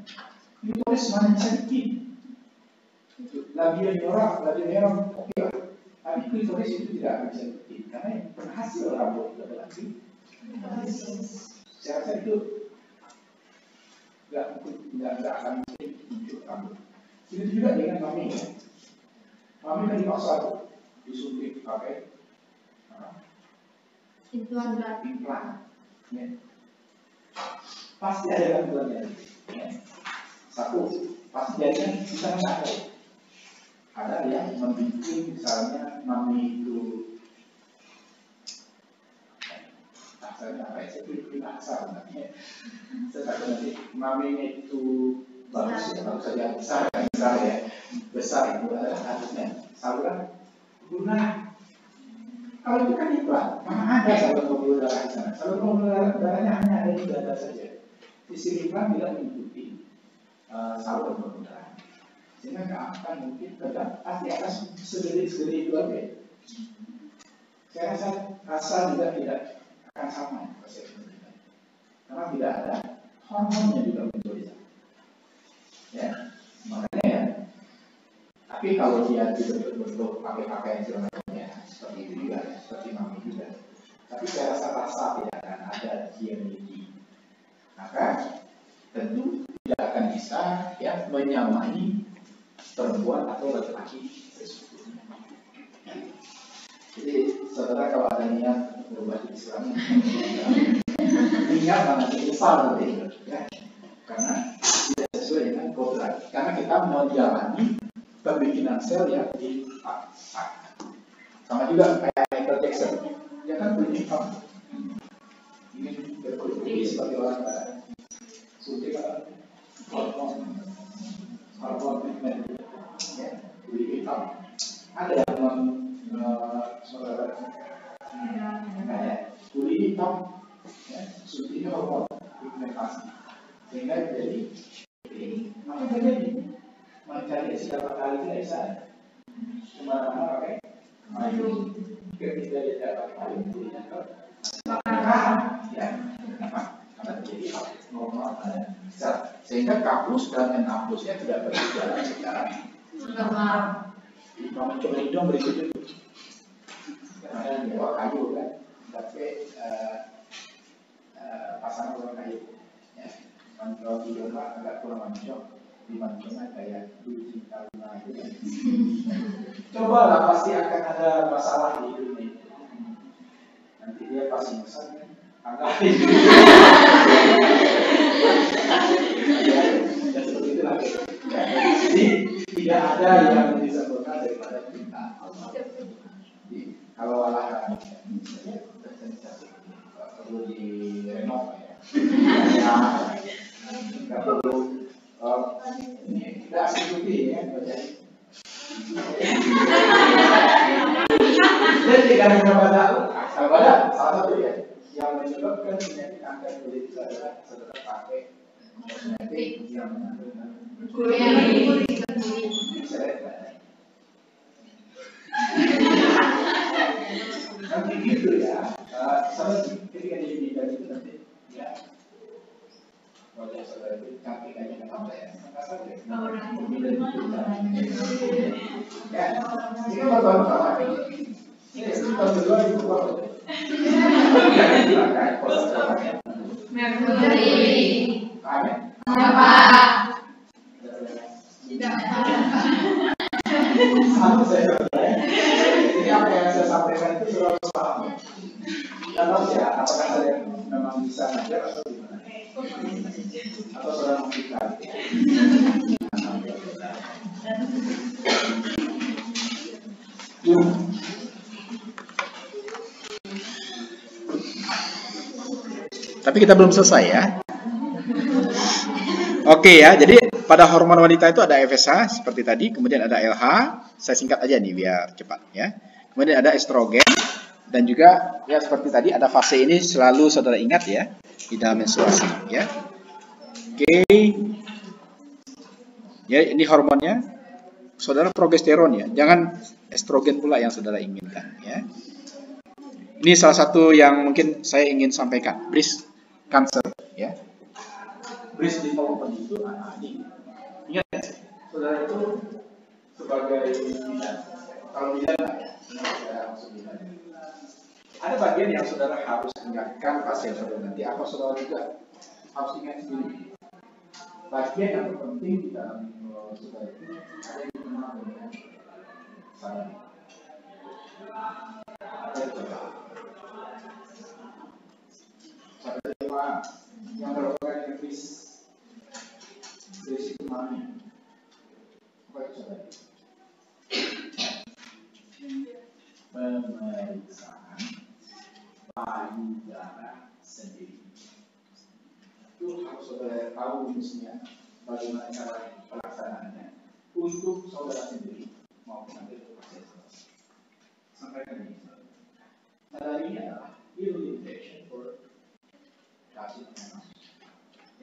Klitoris mana sedikit. Labia merah, oke lah. Tapi klitoris itu tidak akan bisa sedikit. Karena yang berhasil rambut itu adalah klitoris. Saya rasa itu tidak akan muncul rambut. Begitu juga dengan mami. Mami kan dipaksa disuntik pakai implan. Ya. Pasti ada gangguannya. Ya. Satu, pasti jadinya bisa ada yang membuat misalnya mami itu saya pilih asal sebenarnya. Saya takut nanti maminya itu bagus ya, bagus saja besar ya, besar itu adalah harusnya saluran guna. Kalau itu kan iklan, mana ada saluran pembuluh darah di sana? Saluran pembuluh darahnya hanya ada di dada saja. Sisi iklan tidak mengikuti saluran pembuluh darah, sehingga nggak akan mungkin tetap pasti akan segede itu aja. Saya rasa juga tidak akan sama karena tidak ada hormonnya juga muncul di sana. Ya, makanya ya. Tapi kalau dia bentuk pakai pakaian segala macamnya seperti itu juga, seperti mami juga. Tapi saya rasa tidak akan ada dia miliki. Maka tentu tidak akan bisa ya menyamai perempuan atau laki-laki tersebut. Jadi saudara kalau ada niat untuk berubah di Islam, ingat mana besar nanti, ya, karena tidak sesuai dengan kodrat. Karena kita menjalani pembikinan sel yang dipaksa. Sama juga kayak Michael Jackson, dia kan punya hitam, ingin berkulit seperti orang barat, suntik hormon treatment, ya, kulit hitam. Ada yang saudara kulit hitam, ya, suntiknya hormon pigmentasi, sehingga jadi ini maka jadi mencari siapa kali tidak bisa kemana-mana pakai maju. Ketika dia dapat paling kulitnya ya kenapa? Karena jadi normal ada sehingga kampus dan kampusnya tidak berjalan secara normal. Kalau mencoba hidung berikut itu karena dia bawa kayu kan, tapi pasangan bawa kayu. Ya, kalau hidung agak kurang mancung, dimancungnya kayak dulu cinta luna itu. Cobalah pasti akan ada masalah di hidupnya. Nanti dia pasti mesan kan, agak dan seperti itu lagi. Jadi tidak ada yang lebih sempurna daripada kita. Jadi kalau olahraga perlu direnov ya. Nggak perlu tidak seperti ya. Dan tidak hanya pada salah satu ya yang menyebabkan penyakit kanker kulit itu adalah setelah pakai kosmetik yang mengandung nanti gitu ya. Sama ketika dia menikah itu nanti ya wajah saudara itu cantik aja kenapa ya? Maka saja ya, ini mau tahun pertama ini tahun kedua itu apa? Merkuri. Amin. Apa? Tidak. Sama saya bertanya. Ini apa yang saya sampaikan itu sudah paham. Tahu ya, apakah saya memang bisa ngajar atau gimana? Atau sudah mengikat? Tapi kita belum selesai ya. Oke ya, jadi pada hormon wanita itu ada FSH seperti tadi, kemudian ada LH, saya singkat aja nih biar cepat ya. Kemudian ada estrogen dan juga ya seperti tadi ada fase ini selalu saudara ingat ya di dalam menstruasi ya. Oke. Ya, ini hormonnya saudara progesteron ya, jangan estrogen pula yang saudara inginkan ya. Ini salah satu yang mungkin saya ingin sampaikan, breast cancer ya. Breast development itu ini. Ingat ya, saudara itu sebagai bidan, kalau bidan ada bagian yang saudara harus ingatkan pasien saudara nanti, apa saudara juga harus ingat sendiri. Bagian yang terpenting di dalam saudara itu ada yang dikenal dengan sadar. Sadar dewa yang merupakan eksis dari mami. Apa itu sadar? Pemeriksaan payudara kalau saudara tahu rumusnya, bagaimana cara pelaksanaannya untuk saudara sendiri maupun nanti untuk pasien saudara. Sampaikan ini. Saudara ini adalah early detection for karsinoma.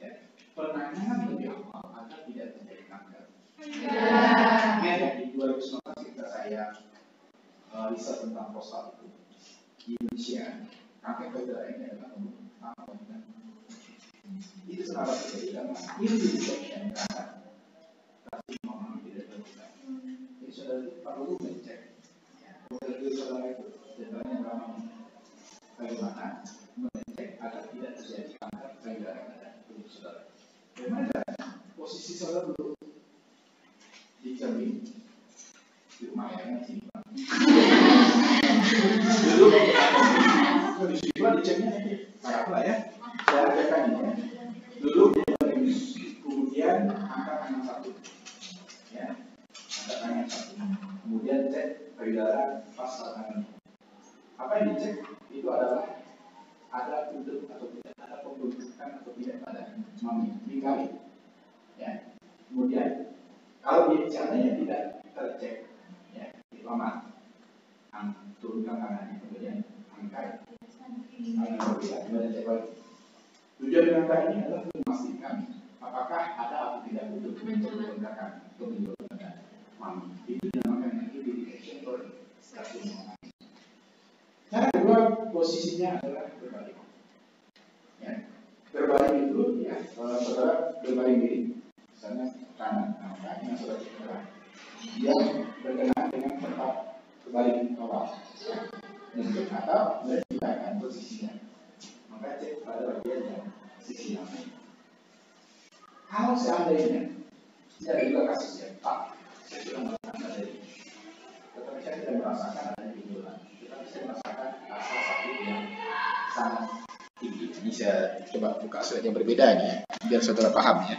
Ya, penanganan lebih awal agar tidak terjadi kanker. Ya, di 2019 ketika saya riset tentang prostat itu di Indonesia, kanker payudara ini adalah pembunuhan. Itu kenapa terjadi karena early detection karena karsinoma tidak terbuka. Jadi saudara perlu mengecek. Kalau saudara itu sebenarnya bagaimana mengecek agar tidak terjadi kanker payudara pada tubuh saudara. Bagaimana caranya? Posisi saudara dulu dicermin di rumah yang sini. Dulu diceknya apa ya? Saya ajarkan ini. Dulu kemudian angkat tangan satu, ya, angkat tangan satu. Kemudian cek payudara pas tangan. Apa yang dicek itu adalah ada bentuk atau tidak, ada pembentukan atau tidak pada mami, dikali, ya. Kemudian kalau dia seandainya tidak tercek, ya, itu aman. Turunkan tangannya, kemudian angkat. Kemudian cek lagi. Tujuan angkat ini adalah memastikan apakah ada atau tidak bentuk pembentukan atau bentukan mami. Itu dinamakan identification for karsinoma. Cara kedua posisinya adalah berbalik. Ya, berbalik itu ya, saudara berbalik diri, misalnya kanan, kakinya saudara sebelah, dia berkenaan dengan tempat berbalik awal, ya, atau meletakkan posisinya, maka cek pada bagian yang sisi yang lain. Kalau seandainya tidak juga kasus ya, Pak, saya sudah melakukan tadi, tetapi saya tidak merasakan ada gejala, tetapi saya merasakan rasa sakit yang sangat tinggi. Ini saya coba buka slide yang berbeda ini ya, biar saudara paham ya.